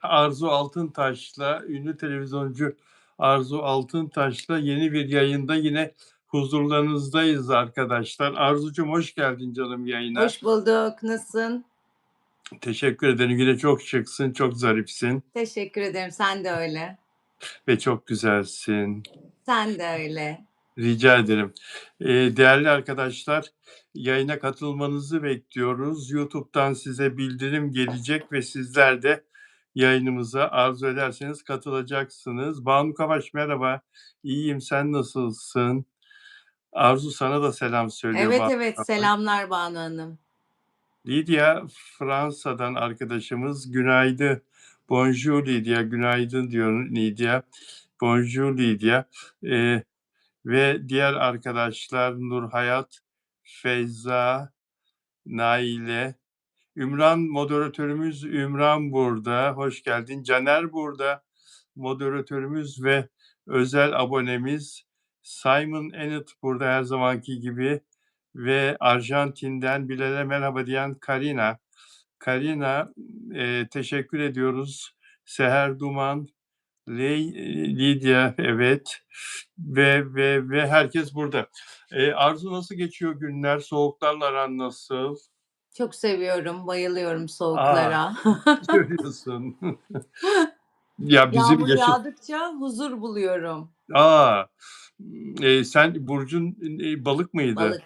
Arzu Altıntaş'la, ünlü televizyoncu Arzu Altıntaş'la yeni bir yayında yine huzurlarınızdayız arkadaşlar. Arzucuğum hoş geldin canım yayına. Hoş bulduk. Nasılsın? Teşekkür ederim. Yine çok şıksın, çok zarifsin Teşekkür ederim. Sen de öyle. ve çok güzelsin. Sen de öyle. Rica ederim. Değerli arkadaşlar, yayına katılmanızı bekliyoruz. YouTube'dan size bildirim gelecek ve sizler de yayınımıza arzu ederseniz katılacaksınız. Banu Kavaş merhaba. İyiyim, sen nasılsın? Arzu sana da selam söylüyor Evet, Banu evet. Kavaş. Selamlar Banu Hanım. Lydia Fransa'dan arkadaşımız günaydın. Bonjour Lydia, günaydın diyor Lydia. Bonjour Lydia. Ve diğer arkadaşlar Nurhayat, Feyza, Naile, Ümran moderatörümüz Ümran burada. Hoş geldin. Caner burada. Moderatörümüz ve özel abonemiz Simon Ennet burada her zamanki gibi ve Arjantin'den Bilal'e merhaba diyen Karina. Karina teşekkür ediyoruz. Seher Duman, Lidya evet ve herkes burada. Arzu nasıl geçiyor günler? Soğuklarla aran nasıl? Çok seviyorum. Bayılıyorum A! soğuklara. Söylüyorsun. Ya bizim Yağmur yaşa yağdıkça huzur buluyorum. A! Sen burcun, balık mıydı? Balık.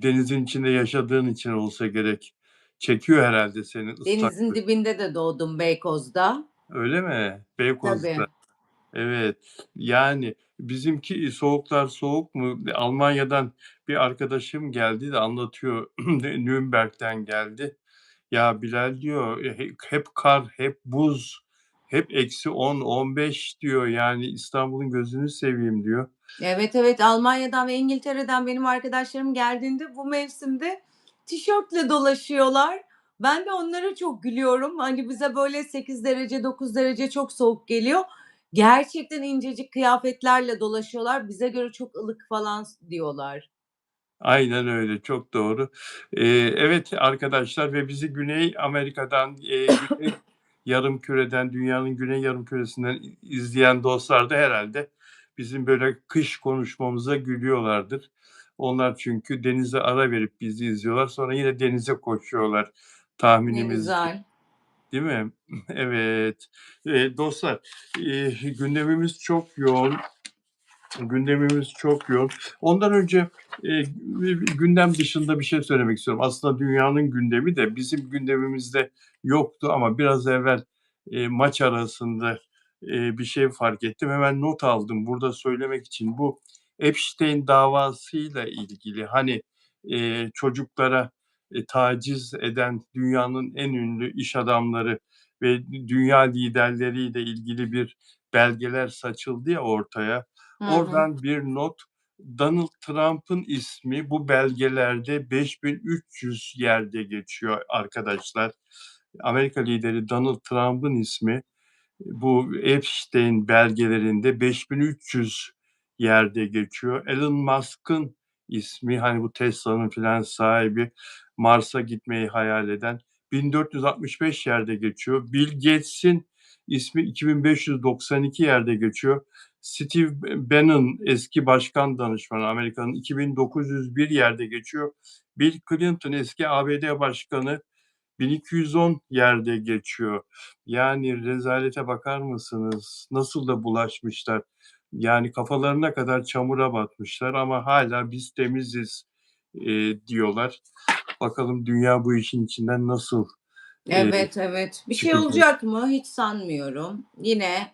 Denizin içinde yaşadığın için olsa gerek. Çekiyor herhâlde seni Denizin ıslaklık. dibinde de doğdum Beykoz'da. Öyle mi? Beykoz'da. Tabii. Evet, yani bizimki soğuklar soğuk mu? Almanya'dan bir arkadaşım geldi de anlatıyor. Nürnberg'den geldi. Ya Bilal diyor, hep kar, hep buz, hep -10, -15 diyor. Yani İstanbul'un gözünü seveyim diyor. Evet, evet. Almanya'dan ve İngiltere'den benim arkadaşlarım geldiğinde bu mevsimde tişörtle dolaşıyorlar. Ben de onlara çok gülüyorum. Hani bize böyle 8 derece, 9 derece çok soğuk geliyor. Gerçekten incecik kıyafetlerle dolaşıyorlar. Bize göre çok ılık falan diyorlar. Aynen öyle, çok doğru. Evet arkadaşlar ve bizi Güney Amerika'dan, Güney Yarımküre'den, dünyanın Güney Yarımküresi'nden izleyen dostlar da herhâlde bizim böyle kış konuşmamıza gülüyorlardır. Onlar çünkü denize ara verip bizi izliyorlar, sonra yine denize koşuyorlar Ne tahminimizce, güzel. değil mi? Evet. Dostlar, gündemimiz çok yoğun. Gündemimiz çok yoğun. Ondan önce, gündem dışında bir şey söylemek istiyorum. Aslında dünyanın gündemi de bizim gündemimizde yoktu ama biraz evvel, maç arasında, bir şey fark ettim. Hemen not aldım burada söylemek için. Bu Epstein davasıyla ilgili, hani, çocuklara, taciz eden dünyanın en ünlü iş adamları ve dünya liderleriyle ilgili bir belgeler saçıldı ya ortaya. Hı hı. Oradan bir not, Donald Trump'ın ismi bu belgelerde 5300 yerde geçiyor arkadaşlar. Amerika lideri Donald Trump'ın ismi bu Epstein belgelerinde 5300 yerde geçiyor. Elon Musk'ın ismi, hani bu Tesla'nın filan sahibi, Mars'a gitmeyi hayal eden 1465 yerde geçiyor. Bill Gates'in ismi 2592 yerde geçiyor. Steve Bannon eski başkan danışmanı Amerika'nın 2901 yerde geçiyor. Bill Clinton eski ABD başkanı 1210 yerde geçiyor. Yani rezalete bakar mısınız? Nasıl da bulaşmışlar. Yani kafalarına kadar çamura batmışlar ama hâlâ biz temiziz, diyorlar. Bakalım dünya bu işin içinden nasıl, eee, Evet, evet. Bir şey çıkacak? olacak mı? Hiç sanmıyorum. Yine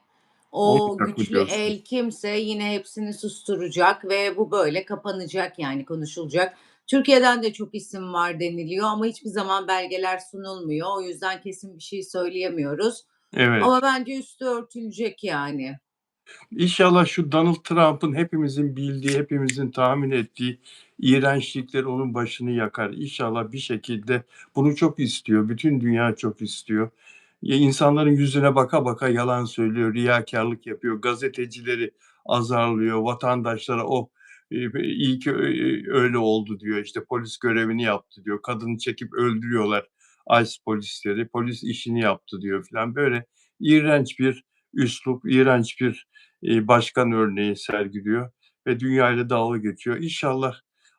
o Olmayacak mı güçlü diyorsun? el kimse yine hepsini susturacak ve bu böyle kapanacak, yani konuşulacak. Türkiye'den de çok isim var deniliyor ama hiçbir zaman belgeler sunulmuyor. O yüzden kesin bir şey söyleyemiyoruz. Ama Evet. bence üstü örtülecek yani. İnşallah şu Donald Trump'ın hepimizin bildiği, hepimizin tahmin ettiği iğrençlikler onun başını yakar. İnşallah bir şekilde bunu çok istiyor. Bütün dünya çok istiyor. İnsanların yüzüne baka baka yalan söylüyor, riyakârlık yapıyor, gazetecileri azarlıyor, vatandaşlara "Oh, iyi ki öyle oldu." diyor, işte, "Polis görevini yaptı." diyor, "Kadını çekip öldürüyorlar." ICE polisleri, polis işini yaptı diyor filan. Böyle iğrenç bir üslup, iğrenç bir başkan örneği sergiliyor ve dünyayla dalga geçiyor. İnşallah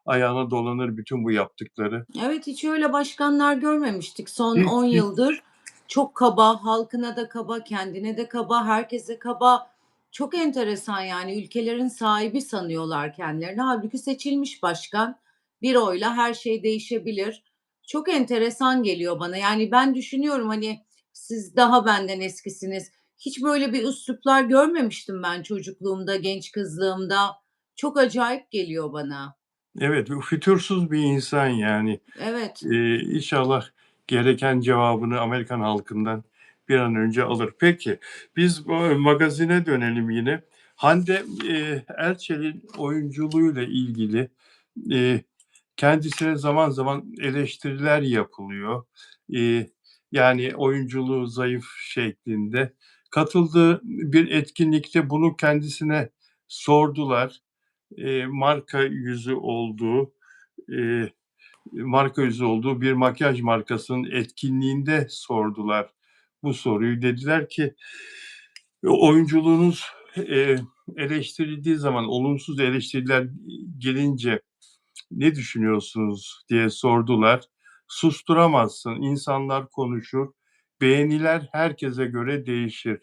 ayağına dolanır bütün bu yaptıkları. Evet, hiç öyle başkanlar görmemiştik son Hiç, 10 hiç. yıldır. Çok kaba, halkına da kaba, kendine de kaba, herkese kaba. Çok enteresan yani ülkelerin sahibi sanıyorlar kendilerini. Halbuki seçilmiş başkan. Bir oyla her şey değişebilir. Çok enteresan geliyor bana. Yani ben düşünüyorum hani siz daha benden eskisiniz. Hiç böyle bir üsluplar görmemiştim ben çocukluğumda, genç kızlığımda. Çok acayip geliyor bana. Evet, fütursuz bir insan yani. Evet. İnşallah gereken cevabını Amerikan halkından bir an önce alır. Peki, biz bu magazine dönelim yine. Hande Erçel'in oyunculuğuyla ilgili eee, kendisine zaman zaman eleştiriler yapılıyor. Eee, Yani oyunculuğu zayıf şeklinde. Katıldığı bir etkinlikte bunu kendisine sordular. Marka yüzü olduğu, eee marka yüzü olduğu bir makyaj markasının etkinliğinde sordular bu soruyu. Dediler ki oyunculuğunuz eleştirildiği zaman, olumsuz eleştiriler gelince ne düşünüyorsunuz diye sordular. Susturamazsın, insanlar konuşur, beğeniler herkese göre değişir.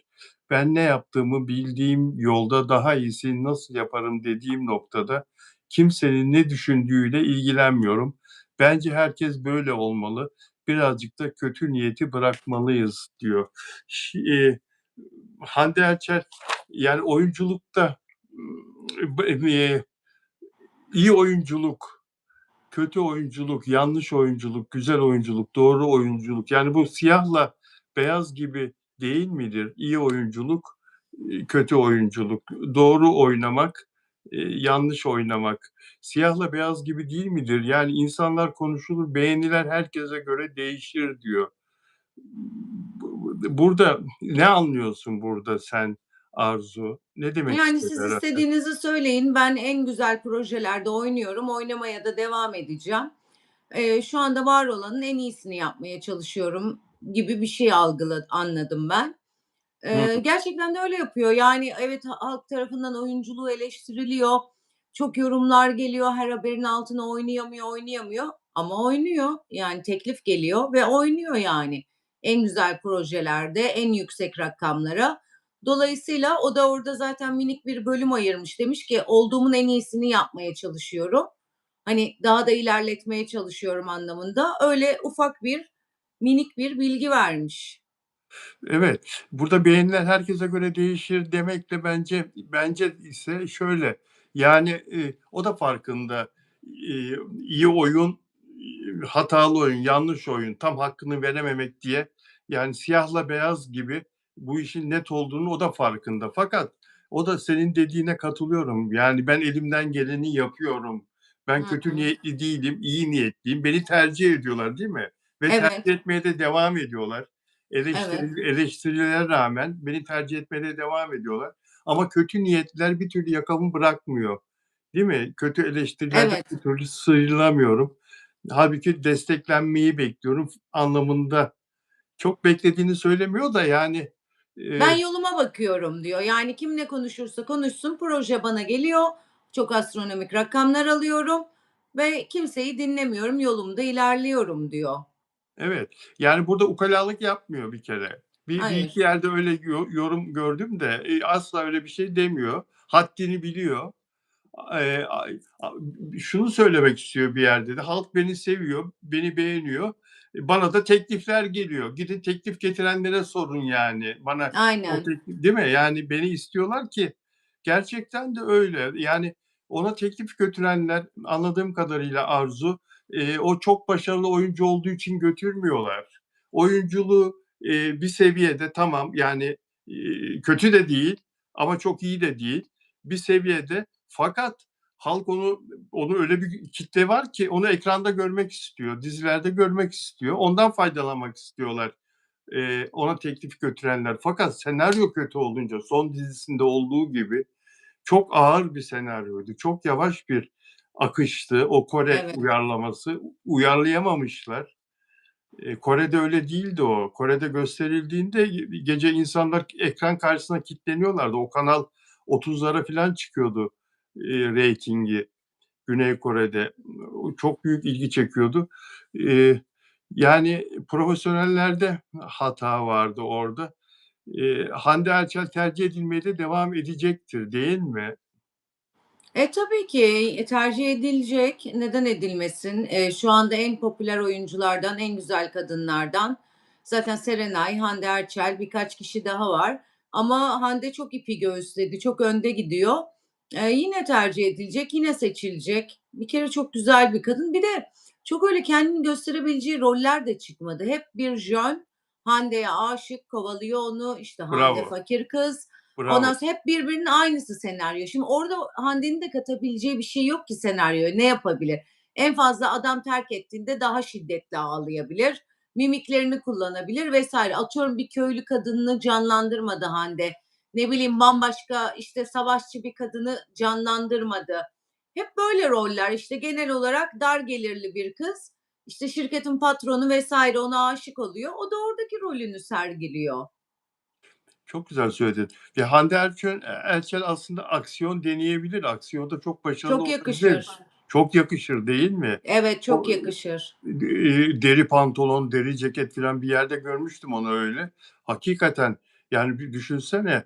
Ben ne yaptığımı bildiğim yolda daha iyisini nasıl yaparım dediğim noktada kimsenin ne düşündüğüyle ilgilenmiyorum. Bence herkes böyle olmalı. Birazcık da kötü niyeti bırakmalıyız diyor. Hande Erçel yani oyunculukta iyi oyunculuk, kötü oyunculuk, yanlış oyunculuk, güzel oyunculuk, doğru oyunculuk. Yani bu siyahla beyaz gibi değil midir? İyi oyunculuk, kötü oyunculuk, doğru oynamak, yanlış oynamak. Siyahla beyaz gibi değil midir? Yani insanlar konuşulur, beğeniler herkese göre değişir diyor. Burada ne anlıyorsun burada sen Arzu? Ne demek Yani istedi siz herhalde? istediğinizi söyleyin. Ben en güzel projelerde oynuyorum. Oynamaya da devam edeceğim. Şu anda var olanın en iyisini yapmaya çalışıyorum gibi bir şey anladım ben. Hı, Gerçekten de öyle yapıyor. Yani evet, halk tarafından oyunculuğu eleştiriliyor. Çok yorumlar geliyor. Her haberin altına oynayamıyor, oynayamıyor ama oynuyor. Yani teklif geliyor ve oynuyor yani. En güzel projelerde, en yüksek rakamlara. Dolayısıyla o da orada zaten minik bir bölüm ayırmış. Demiş ki olduğumun en iyisini yapmaya çalışıyorum. Hani daha da ilerletmeye çalışıyorum anlamında. Öyle ufak bir minik bir bilgi vermiş. evet, burada beğeniler herkese göre değişir demek de bence ise şöyle, yani, o da farkında. İyi oyun, hatalı oyun, yanlış oyun, tam hakkını verememek diye, yani siyahla beyaz gibi bu işin net olduğunu o da farkında. Fakat o da senin dediğine katılıyorum. Yani ben elimden geleni yapıyorum. Ben Hı kötü hı. niyetli değilim, iyi niyetliyim. Beni tercih ediyorlar, değil mi? Ve tercih Evet, etmeye de devam ediyorlar. evet, Eleştirilere rağmen beni tercih etmeye devam ediyorlar. Ama kötü niyetliler bir türlü yakamı bırakmıyor. Değil mi? Kötü eleştirilerden evet. bir türlü sıyrılamıyorum. Halbuki desteklenmeyi bekliyorum anlamında. Çok beklediğini söylemiyor da yani, Ben eee, yoluma bakıyorum diyor. Yani kim ne konuşursa konuşsun proje bana geliyor. Çok astronomik rakamlar alıyorum ve kimseyi dinlemiyorum. Yolumda ilerliyorum diyor. evet, yani burada ukalalık yapmıyor bir kere. Bir iki Hayır. yerde öyle yorum gördüm de, asla öyle bir şey demiyor. Haddini biliyor. Ay şunu söylemek istiyor bir yerde de, halk beni seviyor, beni beğeniyor. Bana da teklifler geliyor. Gidin teklif getirenlere sorun yani. Bana o Aynen. teklif değil mi? Yani beni istiyorlar ki gerçekten de öyle. Yani ona teklif götürenler anladığım kadarıyla Arzu, o çok başarılı oyuncu olduğu için götürmüyorlar. Oyunculuğu, bir seviyede tamam, yani, kötü de değil ama çok iyi de değil. Bir seviyede fakat halk onu öyle bir kitle var ki onu ekranda görmek istiyor, dizilerde görmek istiyor. Ondan faydalanmak istiyorlar, ona teklif götürenler. Fakat senaryo kötü olunca son dizisinde olduğu gibi çok ağır bir senaryoydu. Çok yavaş bir akıştı o Kore Evet. uyarlaması. Uyarlayamamışlar. Kore'de öyle değildi o. Kore'de gösterildiğinde gece insanlar ekran karşısına kilitleniyorlardı. O kanal 30'lara falan çıkıyordu reytingi Güney Kore'de. Çok büyük ilgi çekiyordu. Yani profesyonellerde hata vardı orada. Hande Erçel tercih edilmeye de devam edecektir, değil mi? Tabii ki, tercih edilecek. Neden edilmesin? Şu anda en popüler oyunculardan, en güzel kadınlardan. Zaten Serenay, Hande Erçel, birkaç kişi daha var ama Hande çok ipi göğüsledi, çok önde gidiyor. Yine tercih edilecek, yine seçilecek. Bir kere çok güzel bir kadın. Bir de çok öyle kendini gösterebileceği roller de çıkmadı. Hep bir jön, Hande'ye aşık, kovalıyor onu. İşte Hande Bravo, fakir kız, ondan bravo. sonra hep birbirinin aynısı senaryo. Şimdi orada Hande'nin de katabileceği bir şey yok ki senaryoya. Ne yapabilir? En fazla adam terk ettiğinde daha şiddetli ağlayabilir. Mimiklerini kullanabilir vesaire. Atıyorum bir köylü kadınını canlandırmadı Hande. Ne bileyim bambaşka işte savaşçı bir kadını canlandırmadı. Hep böyle roller işte genel olarak dar gelirli bir kız. İşte şirketin patronu vesaire ona aşık oluyor. O da oradaki rolünü sergiliyor. Çok güzel söyledin. Ve Hande Erçel aslında aksiyon deneyebilir. Aksiyonda çok başarılı Çok olabilir. yakışır. Çok yakışır, değil mi? Evet, çok O yakışır. deri pantolon, deri ceket falan bir yerde görmüştüm onu öyle. Hakikaten yani bir düşünsene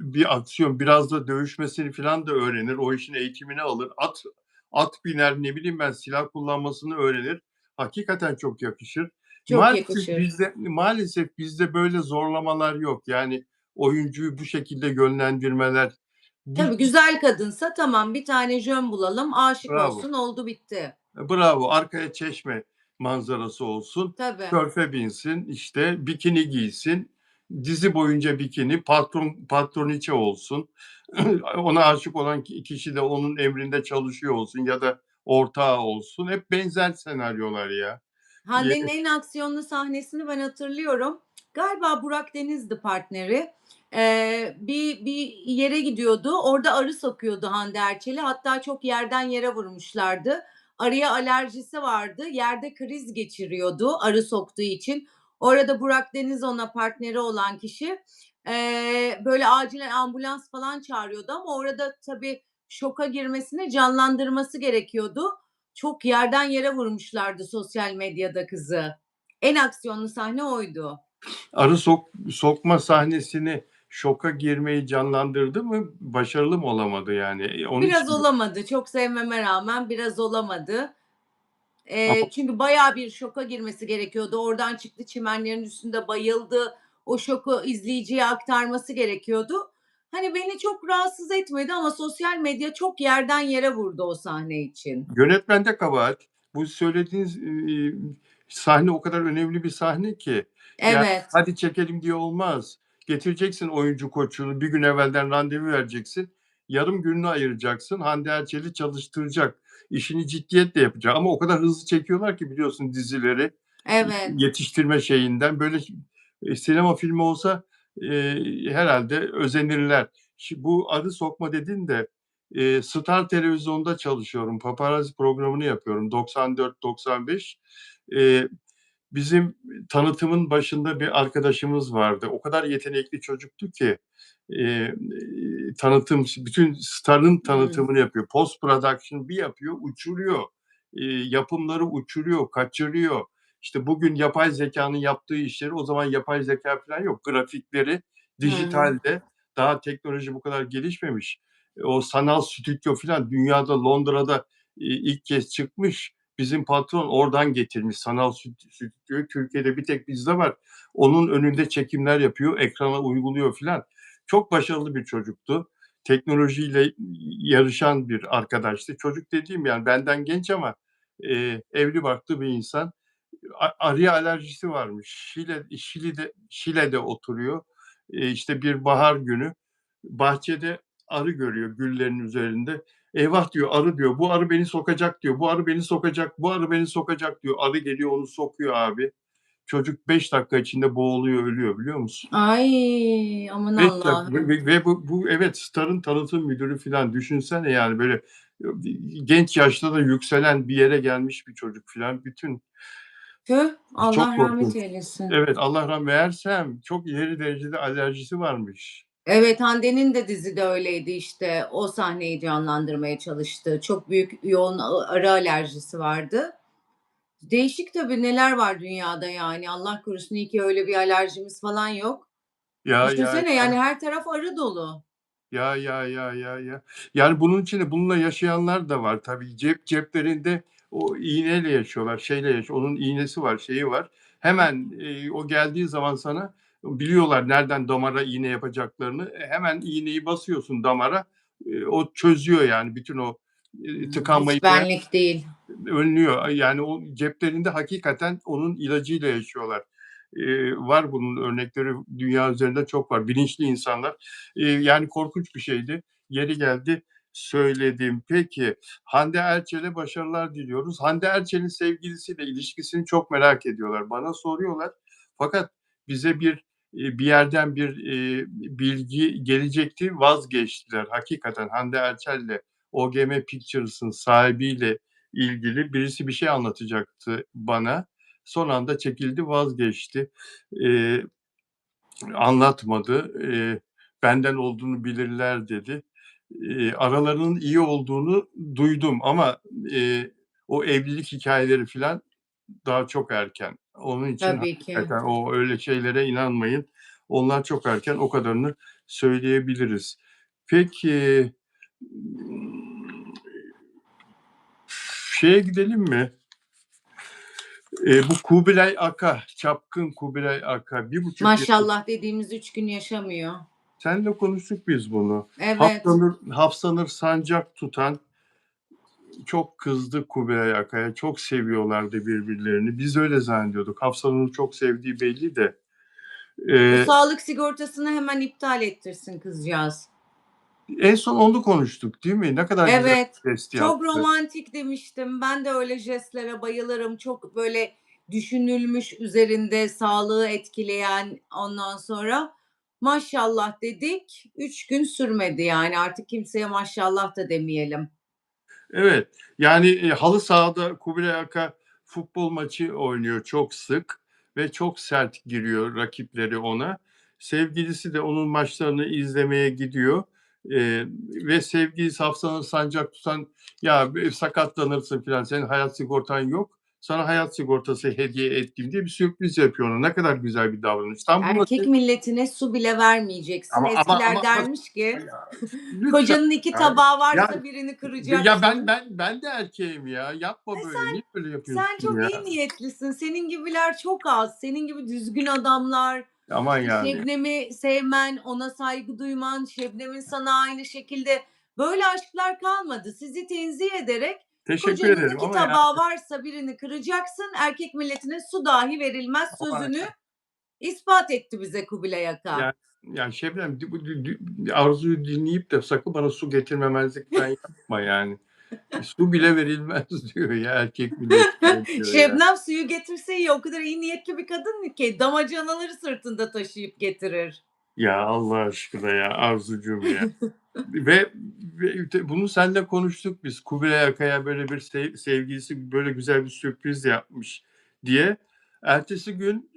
bir aksiyon biraz da dövüşmesini falan da öğrenir. O işin eğitimini alır. At biner ne bileyim ben silah kullanmasını öğrenir. Hakikaten çok yakışır. Çok yakışır. Maalesef bizde böyle zorlamalar yok. Yani oyuncuyu bu şekilde yönlendirmeler. Bu, Tabii güzel kadınsa tamam bir tane jön bulalım, aşık bravo. olsun, oldu bitti. Bravo. Arkaya çeşme manzarası olsun. Tabii. Sörfe binsin, işte bikini giysin. Dizi boyunca bikini, patroniçe olsun. Ona aşık olan kişi de onun emrinde çalışıyor olsun ya da ortağı olsun. Hep benzer senaryolar ya. Ye Hande'nin en aksiyonlu sahnesini ben hatırlıyorum. Galiba Burak Deniz'di partneri. Bir yere gidiyordu. Orada arı sokuyordu Hande Erçel'i. Hatta çok yerden yere vurmuşlardı. Arıya alerjisi vardı. Yerde kriz geçiriyordu arı soktuğu için. Orada Burak Deniz ona partneri olan kişi. Böyle acilen ambulans falan çağırıyordu ama orada tabii şoka girmesine canlandırması gerekiyordu. Çok yerden yere vurmuşlardı sosyal medyada kızı. En aksiyonlu sahne oydu. arı sokma sahnesini şoka girmeyi canlandırdı mı? Başarılı mı olamadı yani? Onu hiç Biraz mi? olamadı. Çok sevmeme rağmen biraz olamadı. Ama Çünkü bayağı bir şoka girmesi gerekiyordu. Oradan çıktı çimenlerin üstünde bayıldı. O şoku izleyiciye aktarması gerekiyordu. Hani beni çok rahatsız etmedi ama sosyal medya çok yerden yere vurdu o sahne için. yönetmende kabahat. Bu söylediğiniz, sahne o kadar önemli bir sahne ki. Yani Evet, hadi çekelim diye olmaz. Getireceksin oyuncu koçunu, bir gün evvelden randevu vereceksin. Yarım gününü ayıracaksın. Hande Erçel'i çalıştıracak. İşini ciddiyetle yapacak ama o kadar hızlı çekiyorlar ki biliyorsun dizileri, evet. yetiştirme şeyinden. Böyle sinema filmi olsa, herhâlde özenirler. Bu Arı Sokma dedin de, Star Televizyon'da çalışıyorum. Paparazzi programını yapıyorum 94-95. Eee, bizim tanıtımın başında bir arkadaşımız vardı. O kadar yetenekli çocuktu ki, eee, bütün starın Hımm. tanıtımını yapıyor. Post production bir yapıyor, uçuruyor. Yapımları uçuruyor, kaçırıyor. İşte bugün yapay zekânın yaptığı işleri o zaman yapay zekâ falan yok. Grafikleri Hı hı. dijitalde, daha teknoloji bu kadar gelişmemiş. O sanal stüdyo filan dünyada Londra'da, ilk kez çıkmış. Bizim patron oradan getirmiş sanal stüdyoyu. Türkiye'de bir tek bizde var. Onun önünde çekimler yapıyor, ekrana uyguluyor filan. Çok başarılı bir çocuktu. Teknolojiyle yarışan bir arkadaştı. Çocuk dediğim yani benden genç ama, evli barklı bir insan. Arıya alerjisi varmış. Şile'de oturuyor. İşte bir bahar günü bahçede arı görüyor güllerin üzerinde. "Eyvah!" diyor, "Arı." diyor. "Bu arı beni sokacak." diyor. "Bu arı beni sokacak, bu arı beni sokacak." diyor. Arı geliyor onu sokuyor abi. Çocuk 5 dakika içinde boğuluyor, ölüyor biliyor musun? Ay, aman 5 dakika Allah'ım. ve bu evet, Star'ın tanıtım müdürü filan. Düşünsene yani böyle, genç yaşta da yükselen bir yere gelmiş bir çocuk filan. Bütün Tüh, Çok Allah rahmet korkunç. eylesin. Evet, Allah meğersem çok ileri derecede alerjisi varmış. Evet, Hande'nin de dizide öyleydi işte. O sahneyi canlandırmaya çalıştı. Çok büyük yoğun arı alerjisi vardı. Değişik tabii neler var dünyada yani. Allah korusun iyi ki öyle bir alerjimiz falan yok. Ya, ya, Düşünsene ya. yani her taraf arı dolu. Ya, ya, ya, ya, ya. Yani bunun içinde bununla yaşayanlar da var tabii. Ceplerinde o iğneyle yaşıyorlar, şeyle onun iğnesi var, şeyi var. Hemen, o geldiği zaman sana biliyorlar nereden damara iğne yapacaklarını. Hemen iğneyi basıyorsun damara, o çözüyor yani bütün o, tıkanmayı Hiç falan benlik değil. önlüyor. Yani o ceplerinde hakikaten onun ilacıyla yaşıyorlar. Var bunun örnekleri dünya üzerinde çok var. Bilinçli insanlar. Yani korkunç bir şeydi. Yeri geldi söyledim. Peki Hande Erçel'e başarılar diliyoruz. Hande Erçel'in sevgilisiyle ilişkisini çok merak ediyorlar. Bana soruyorlar. Fakat bize bir yerden bilgi gelecekti. Vazgeçtiler. Hakikaten Hande Erçel'le OGM Pictures'ın sahibiyle ilgili birisi bir şey anlatacaktı bana. Son anda çekildi, vazgeçti. Eee, Anlatmadı. Benden olduğunu bilirler dedi. Aralarının iyi olduğunu duydum ama, o evlilik hikâyeleri filan daha çok erken. Onun için Tabii ki. hakikaten o öyle şeylere inanmayın. Onlar çok erken. O kadarını söyleyebiliriz. Peki, şeye gidelim mi? Bu Kubilay Aka, çapkın Kubilay Aka 1,5 yıl. Maşallah dediğimiz 3 gün yaşamıyor. Seninle konuştuk biz bunu. Evet. Hafsanur Sancak tutan çok kızdı Kubilay Aka'ya. Çok seviyorlardı birbirlerini. Biz öyle zannediyorduk. Hafsanur'u çok sevdiği belli de. O Eee, sağlık sigortasını hemen iptal ettirsin kızcağız. En son onu konuştuk, değil mi? Ne kadar güzel Evet, bir jest çok yaptı. romantik demiştim. Ben de öyle jestlere bayılırım. Çok böyle düşünülmüş, üzerinde sağlığı etkileyen ondan sonra maşallah dedik. 3 gün sürmedi yani artık kimseye maşallah da demeyelim. Evet, yani, halı sahada Kubilay Aka futbol maçı oynuyor çok sık ve çok sert giriyor rakipleri ona. Sevgilisi de onun maçlarını izlemeye gidiyor, ve sevgilisi Hafsanur Sancak tutan, "Ya, sakatlanırsın filan, senin hayat sigortan yok, sana hayat sigortası hediye ettim." diye bir sürpriz yapıyor ona. Ne kadar güzel bir davranış. Tam buna Erkek milletine su bile vermeyeceksin. ama Eskiler dermiş ki ya, lütfen kocanın 2 ya. tabağı Ya varsa birini ya ben kıracaksın. ben ben de erkeğim ya. Yapma böyle. Niye böyle Sen yapıyorsun çok iyi ya? niyetlisin. Senin gibiler çok az. Senin gibi düzgün adamlar, Aman işte yani. Şebnem'i sevmen, ona saygı duyman, Şebnem'in sana aynı şekilde böyle aşklar kalmadı. Sizi tenzih ederek Teşekkür kocanın ederim 2 ama ya tabağı varsa birini kıracaksın. Erkek milletine su dahi verilmez ama sözünü ispat etti bize Kubilay Aka. yani yani Şebnem bu Arzu'yu dinleyip de sakın bana su getirmemezlik falan yapma yani. Su bile verilmez diyor ya erkek milletine diyor ya. Şebnem suyu getirse iyi. O kadar iyi niyetli bir kadın ki damacanaları sırtında taşıyıp getirir. Ya Allah aşkına ya Arzucuğum ya. Ve bunu seninle konuştuk biz. Kubilay Aka'ya böyle bir sevgilisi böyle güzel bir sürpriz yapmış diye. Ertesi gün,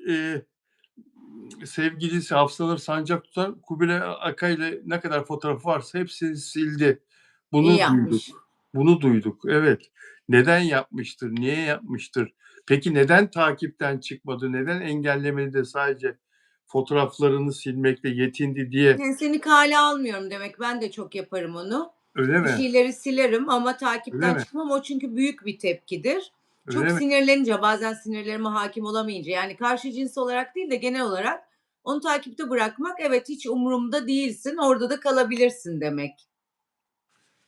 sevgilisi Hafsaları sancak tutan Kubilay Akay'la ne kadar fotoğrafı varsa hepsini sildi. İyi Bunu yapmış. duyduk. Bunu duyduk. Evet. Neden yapmıştır? Niye yapmıştır? Peki neden takipten çıkmadı? Neden engellemedi de sadece fotoğraflarını silmekle yetindi diye. Yani, seni kâale almıyorum demek. Ben de çok yaparım onu. Öyle Bir mi? şeyleri silerim ama Öyle takipten mi? çıkmam. O çünkü büyük bir tepkidir. Çok Öyle mi? sinirlenince, bazen sinirlerime hâkim olamayınca, yani karşı cins olarak değil de genel olarak onu takipte bırakmak, evet, hiç umurumda değilsin, orada da kalabilirsin demek.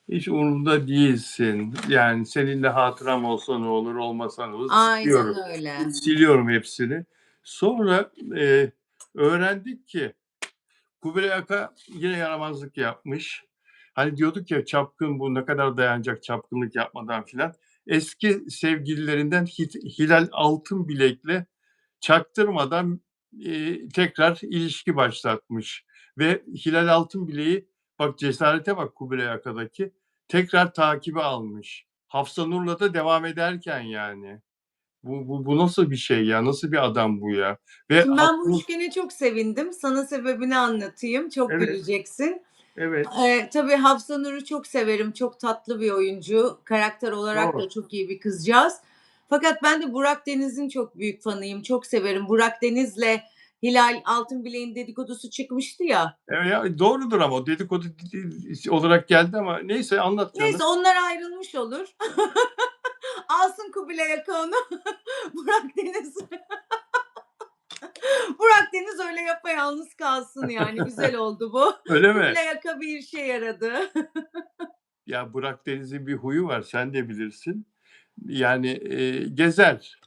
Hiç umurumda değilsin. Yani seninle hatıram olsa ne olur, olmasa ne olur? Aynen Siliyorum. öyle. Siliyorum hepsini. Sonra, öğrendik ki Kubilay Aka yine yaramazlık yapmış. Hani diyorduk ya çapkın bu ne kadar dayanacak çapkınlık yapmadan filan. Eski sevgililerinden Hilal Altınbilek'le çaktırmadan, tekrar ilişki başlatmış ve Hilal Altınbilek'i bak cesarete bak Kubilay Aka'daki tekrar takibe almış. Hafsanur'la da devam ederken yani. Bu nasıl bir şey ya? Nasıl bir adam bu ya? Ve Şimdi ben bu Hafsanur. üçgene çok sevindim. Sana sebebini anlatayım, çok Evet, güleceksin. evet. Tabii Hafsa Nur'u çok severim. Çok tatlı bir oyuncu. Karakter olarak O! da çok iyi bir kızcağız. Fakat ben de Burak Deniz'in çok büyük fanıyım. Çok severim. Burak Deniz'le Hilal Altınbilek'in dedikodusu çıkmıştı ya. Ya, doğrudur ama o dedikodu olarak geldi ama neyse anlat canım. Neyse onlar ayrılmış olur. Alsın Kubilay Aka onu. Burak Deniz Burak Deniz öyle yapayalnız kalsın yani. Güzel oldu bu. Öyle mi? Kubilay Aka bir işe yaradı. Ya, Burak Deniz'in bir huyu var, sen de bilirsin. Yani, gezer.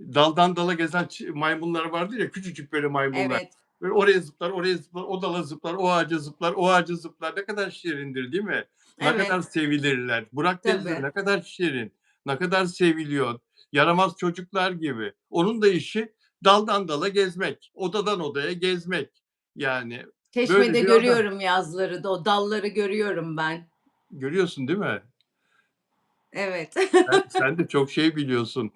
Daldan dala gezen maymunlar vardır ya, küçücük böyle maymunlar. Evet, Böyle oraya zıplar, oraya zıplar, o dala zıplar, o ağaca zıplar, o ağaca zıplar. Ne kadar şirindir, değil mi? Ne kadar evet. sevilirler. Burak Deniz de Tabii. ne kadar şirin, ne kadar seviliyor. Yaramaz çocuklar gibi. Onun da işi daldan dala gezmek, odadan odaya gezmek. Yani böyle Çeşme'de bir adam. görüyorum yazları da, o dalları görüyorum ben. Görüyorsun değil mi? Evet. Sen de çok şey biliyorsun.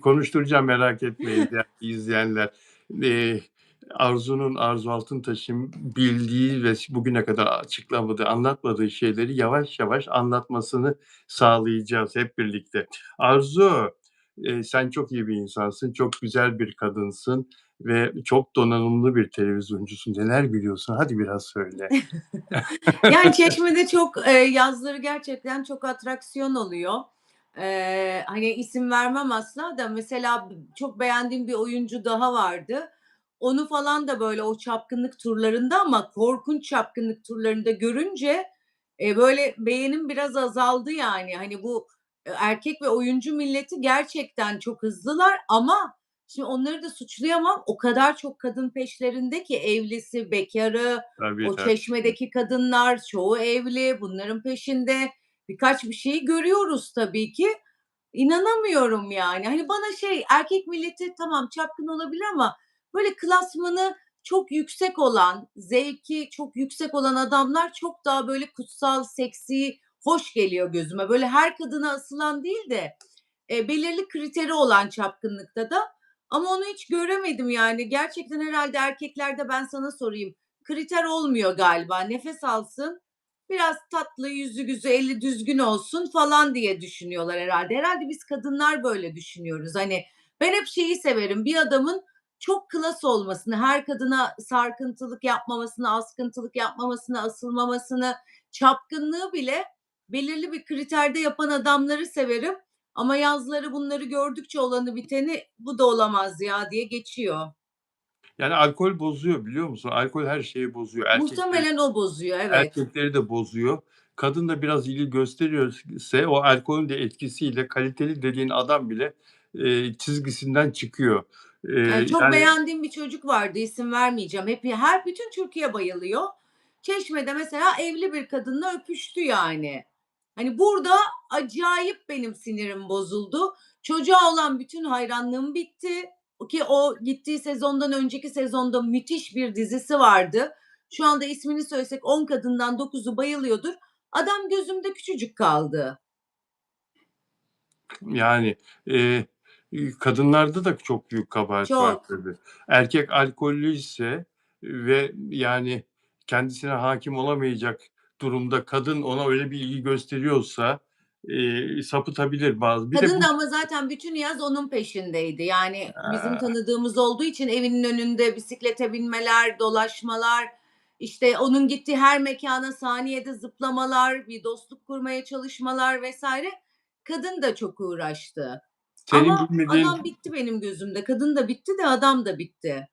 Konuşturacağım merak etmeyin değerli izleyenler. Eee, Arzu Altıntaş'ın bildiği ve bugüne kadar açıklamadığı, anlatmadığı şeyleri yavaş yavaş anlatmasını sağlayacağız hep birlikte. Arzu, sen çok iyi bir insansın, çok güzel bir kadınsın ve çok donanımlı bir televizyoncusun. Neler biliyorsun? Hadi biraz söyle. Yani Çeşme'de çok, yazları gerçekten çok atraksiyon oluyor. Hani isim vermem asla da mesela çok beğendiğim bir oyuncu daha vardı. Onu falan da böyle o çapkınlık turlarında ama korkunç çapkınlık turlarında görünce, böyle beğenim biraz azaldı yani. Hani bu, erkek ve oyuncu milleti gerçekten çok hızlılar ama şimdi onları da suçlayamam. O kadar çok kadın peşlerinde ki evlisi, bekârı, Tabii, o tabii. Çeşme'deki kadınlar çoğu evli, bunların peşinde. Birkaç bir şeyi görüyoruz tabii ki. İnanamıyorum yani. Hani bana şey, erkek milleti tamam çapkın olabilir ama böyle klasmanı çok yüksek olan, zevki çok yüksek olan adamlar çok daha böyle kutsal, seksi, hoş geliyor gözüme. Böyle her kadına asılan değil de belirli kriteri olan çapkınlıkta da ama onu hiç göremedim yani. Gerçekten herhâlde erkeklerde ben sana sorayım, kriter olmuyor galiba. Nefes alsın, biraz tatlı, yüzü güzü, eli düzgün olsun falan diye düşünüyorlar herhâlde. Herhâlde biz kadınlar böyle düşünüyoruz. Hani ben hep şeyi severim, bir adamın çok klas olmasını, her kadına sarkıntılık yapmamasını, askıntılık yapmamasını, asılmamasını, çapkınlığı bile belirli bir kriterde yapan adamları severim. Ama yazları bunları gördükçe olanı biteni bu da olamaz ya diye geçiyor. Yani alkol bozuyor biliyor musun? Alkol her şeyi bozuyor. Muhtemelen o bozuyor, evet. Erkekleri de bozuyor. Kadın da biraz ilgi gösteriyorsa o alkolün de etkisiyle kaliteli dediğin adam bile, çizgisinden çıkıyor. Çok Yani beğendiğim bir çocuk vardı, isim vermeyeceğim. Bütün Türkiye bayılıyor. Çeşme'de mesela evli bir kadınla öpüştü yani. Hani burada acayip benim sinirim bozuldu. Çocuğa olan bütün hayranlığım bitti. Ki o gittiği sezondan önceki sezonda müthiş bir dizisi vardı. Şu anda ismini söylesek 10 kadından 9'u bayılıyordur. Adam gözümde küçücük kaldı. yani, eee, kadınlarda da çok büyük kabahat var Çok. tabii. Erkek alkollüyse ve yani kendisine hakim olamayacak durumda kadın ona öyle bir ilgi gösteriyorsa, sapıtabilir bazı. Bir de Kadın bu. da ama zaten bütün yaz onun peşindeydi. Yani bizim Aaa, tanıdığımız olduğu için evinin önünde bisiklete binmeler, dolaşmalar, işte onun gittiği her mekâna saniyede zıplamalar, bir dostluk kurmaya çalışmalar vs. Kadın da çok uğraştı. senin Ama adam bilmediğin. bitti benim gözümde. Kadın da bitti de adam da bitti.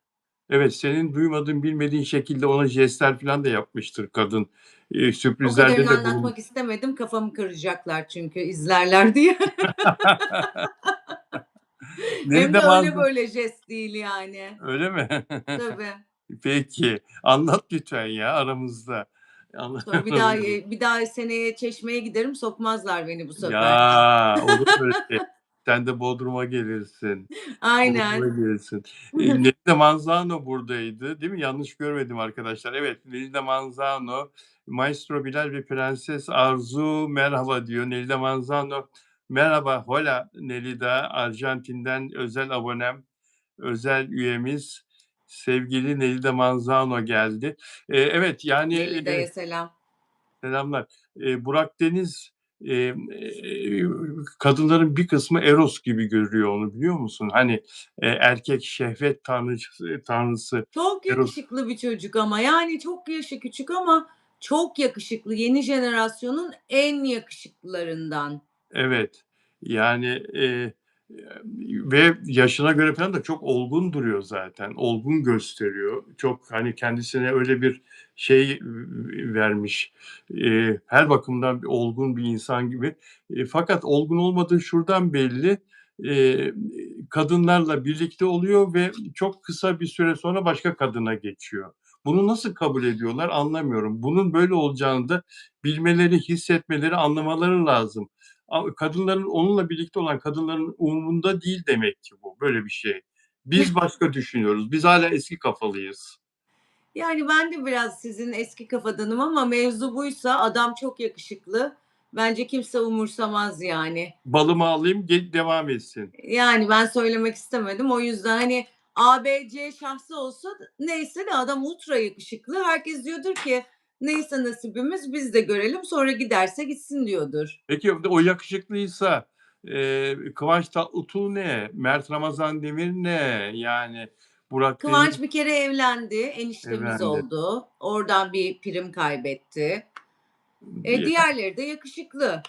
Evet, senin duymadığın, bilmediğin şekilde ona jestler filan da yapmıştır kadın. O Sürprizlerde kadarını de bulun. anlatmak istemedim. Kafamı kıracaklar çünkü izlerler diye. Hem Nelide de öyle Manzı. böyle jest değil yani. Öyle mi? Tabii. Peki, anlat lütfen ya aramızda. Sonra bir daha seneye Çeşme'ye giderim, sokmazlar beni bu sefer. Ya, olur mu öyle şey? Sen de Bodrum'a gelirsin. Bodrum'a Aynen. gelirsin. Nelide Manzano buradaydı, değil mi? Yanlış görmedim arkadaşlar. Evet, Nelide Manzano, Maestro Bilal ve Prenses Arzu merhaba diyor. Nelide Manzano Merhaba, hola Nelida, Arjantin'den özel abonem, özel üyemiz sevgili Nelida Manzano geldi. Evet, yani, Nelida'ya selam. selamlar. Burak Deniz, kadınların bir kısmı Eros gibi görüyor onu, biliyor musun? Hani, erkek şehvet tanrısı Çok Eros. yakışıklı bir çocuk ama yani çok yaşı küçük ama çok yakışıklı. Yeni jenerasyonun en yakışıklılarından. Evet. Yani, ve yaşına göre falan da çok olgun duruyor zaten. Olgun gösteriyor. Çok, hani, kendisine öyle bir şey vermiş. Her bakımdan bir olgun bir insan gibi. Fakat olgun olmadığı şuradan belli: Eee, kadınlarla birlikte oluyor ve çok kısa bir süre sonra başka kadına geçiyor. Bunu nasıl kabul ediyorlar anlamıyorum. Bunun böyle olacağını da bilmeleri, hissetmeleri, anlamaları lazım. Kadınların, onunla birlikte olan kadınların umurunda değil demek ki bu, böyle bir şey. Biz başka düşünüyoruz. Biz hâlâ eski kafalıyız. Yani ben de biraz sizin eski kafadanım ama mevzu buysa adam çok yakışıklı. Bence kimse umursamaz yani. Balımı alayım, devam etsin. Yani ben söylemek istemedim. O yüzden hani ABC şahsı olsa neyse de adam ultra yakışıklı. Herkes diyordur ki neyse nasibimiz biz de görelim sonra giderse gitsin diyordur. Peki o yakışıklıysa, Kıvanç Tatlıtuğ ne? Mert Ramazan Demir ne? Yani Burak Kıvanç Deniz bir kere evlendi. Eniştemiz evlendi. oldu. Oradan bir prim kaybetti. Bir Diğerleri de yakışıklı.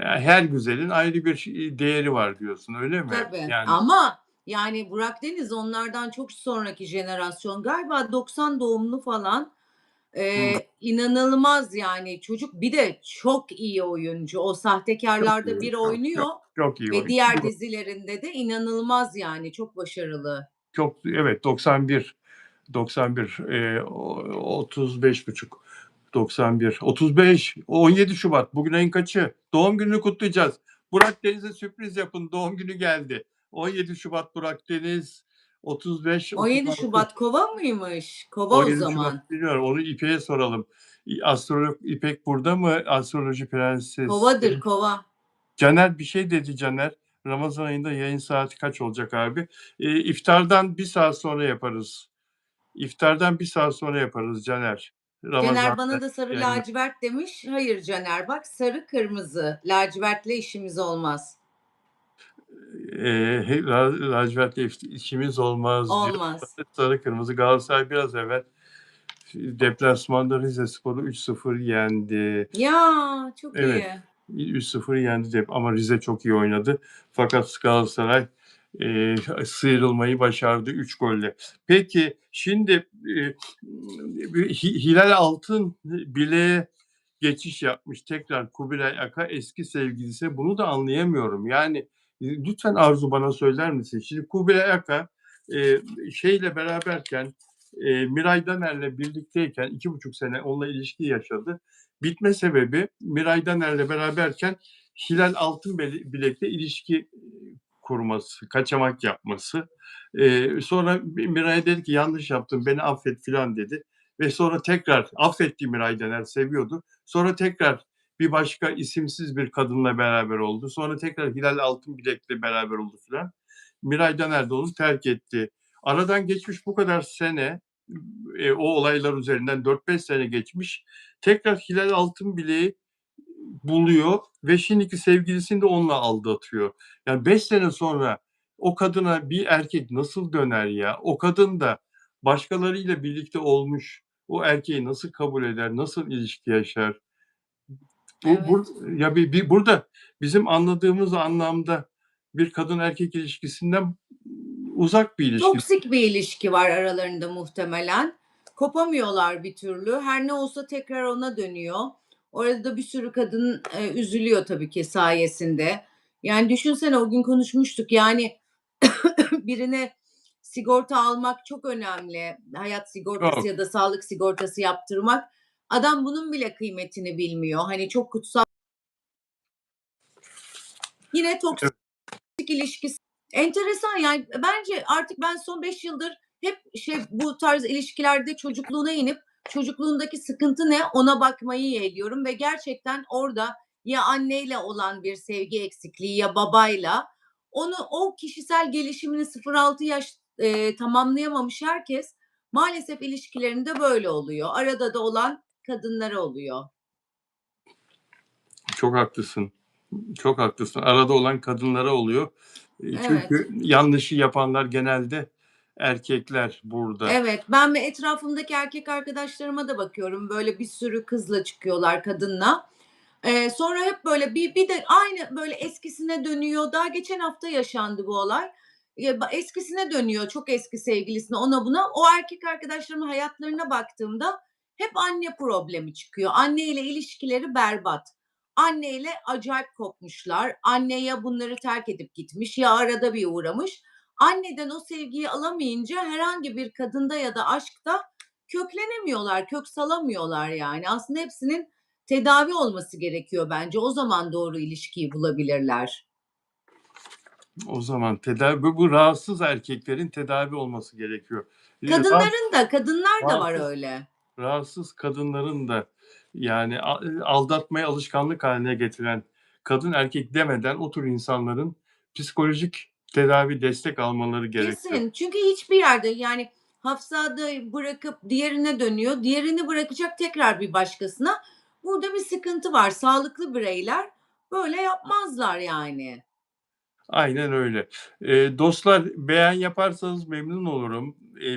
her güzelin ayrı bir değeri var diyorsun, öyle mi? Tabii Yani ama yani Burak Deniz onlardan çok sonraki jenerasyon. Galiba 90 doğumlu falan. Hımm, İnanılmaz yani çocuk bir de çok iyi oyuncu. O çok Sahtekarlar'da iyi, bir çok, oynuyor çok, çok iyi ve oyun. diğer dizilerinde de inanılmaz yani çok başarılı. Çok, evet, 91, 91, 35,5, 91, 35, 17 Şubat. Bugün ayın kaçı? Doğum gününü kutlayacağız. Burak Deniz'e sürpriz yapın. Doğum günü geldi. 17 Şubat Burak Deniz, 35, 17 36. Şubat Kova mıymış? Kova o 17 Şubat zaman. biliyorum. Onu İpek'e soralım. Astrolog İpek burada mı? Astroloji prensesi. Kova'dır Kova. Caner bir şey dedi Caner. Ramazan ayında yayın saati kaç olacak abi? İftardan bir saat sonra yaparız. İftardan bir saat sonra yaparız Caner. Caner Ramazan'da bana da sarı yayını. lacivert demiş. Hayır Caner bak sarı kırmızı. Lacivertle işimiz olmaz. Lacivert'le işimiz olmaz diyor. Olmaz. Sarı kırmızı. Galatasaray biraz evvel deplasmanda Rizespor'u 3-0 yendi. Ya çok Evet, iyi. 3-0 yendi ama Rize çok iyi oynadı. Fakat Galatasaray sıyrılmayı başardı 3 golle. Peki şimdi Hilal Altın bile geçiş yapmış tekrar Kubilay Aka eski sevgilisine. Bunu da anlayamıyorum. Yani lütfen Arzu bana söyler misin? Şimdi Kubilay Aka şeyle beraberken Miray Daner'le birlikteyken 2,5 sene onunla ilişki yaşadı. Bitme sebebi Miray Daner'le beraberken Hilal Altınbilek'le ilişki kurması, kaçamak yapması. Sonra Miray'a dedi ki yanlış yaptım beni affet filan dedi. Ve sonra tekrar affetti Miray Daner seviyordu. Sonra tekrar bir başka isimsiz bir kadınla beraber oldu. Sonra tekrar Hilal Altınbilek'le beraber oldu filan. Miray Daner de onu terk etti. Aradan geçmiş bu kadar sene, o olaylar üzerinden 4-5 sene geçmiş. Tekrar Hilal Altınbilek'i buluyor ve şimdiki sevgilisini de onunla aldatıyor. Yani 5 sene sonra o kadına bir erkek nasıl döner ya? O kadın da başkalarıyla birlikte olmuş. O erkeği nasıl kabul eder? Nasıl ilişki yaşar? Evet. Ya burada bizim anladığımız anlamda bir kadın erkek ilişkisinden uzak bir ilişki. Toksik bir ilişki var aralarında muhtemelen. Kopamıyorlar bir türlü. Her ne olsa tekrar ona dönüyor. Orada da bir sürü kadın, üzülüyor tabii ki sayesinde. Yani düşünsene o gün konuşmuştuk yani birine sigorta almak çok önemli. Hayat sigortası Çok. ya da sağlık sigortası yaptırmak. Adam bunun bile kıymetini bilmiyor. Hani çok kutsal. Yine toksik Evet, ilişkisi. Enteresan yani bence artık ben son 5 yıldır hep bu tarz ilişkilerde çocukluğuna inip çocukluğundaki sıkıntı ne ona bakmayı yeğliyorum ve gerçekten orada ya anneyle olan bir sevgi eksikliği ya babayla. O kişisel gelişimini 0-6 yaş tamamlayamamış herkes maalesef ilişkilerinde böyle oluyor. Arada da olan kadınlara oluyor. Çok haklısın. Çok haklısın. Arada olan kadınlara oluyor. Evet. Çünkü yanlışı yapanlar genelde erkekler burada. Evet, ben ve etrafımdaki erkek arkadaşlarıma da bakıyorum. Böyle bir sürü kızla çıkıyorlar, kadınla. Sonra hep böyle bir de aynı böyle eskisine dönüyor. Daha geçen hafta yaşandı bu olay. Eskisine dönüyor, çok eski sevgilisine, ona buna. O erkek arkadaşlarımın hayatlarına baktığımda hep anne problemi çıkıyor. Anneyle ilişkileri berbat. Anneyle acayip kopmuşlar. Anne ya bunları terk edip gitmiş ya arada bir uğramış. Anneden o sevgiyi alamayınca herhangi bir kadında ya da aşkta köklenemiyorlar, kök salamıyorlar yani. Aslında hepsinin tedavi olması gerekiyor bence. O zaman doğru ilişkiyi bulabilirler. O zaman bu rahatsız erkeklerin tedavi olması gerekiyor. Kadınların da, kadınlar da var Rahatsız öyle. rahatsız kadınların da yani aldatmayı alışkanlık haline getiren kadın erkek demeden o tür insanların psikolojik tedavi destek almaları gerekiyor. Kesin. Çünkü hiçbir yerde yani hafızada bırakıp diğerine dönüyor. Diğerini bırakacak tekrar bir başkasına. Burada bir sıkıntı var. Sağlıklı bireyler böyle yapmazlar yani. Aynen öyle. Dostlar beğen yaparsanız memnun olurum.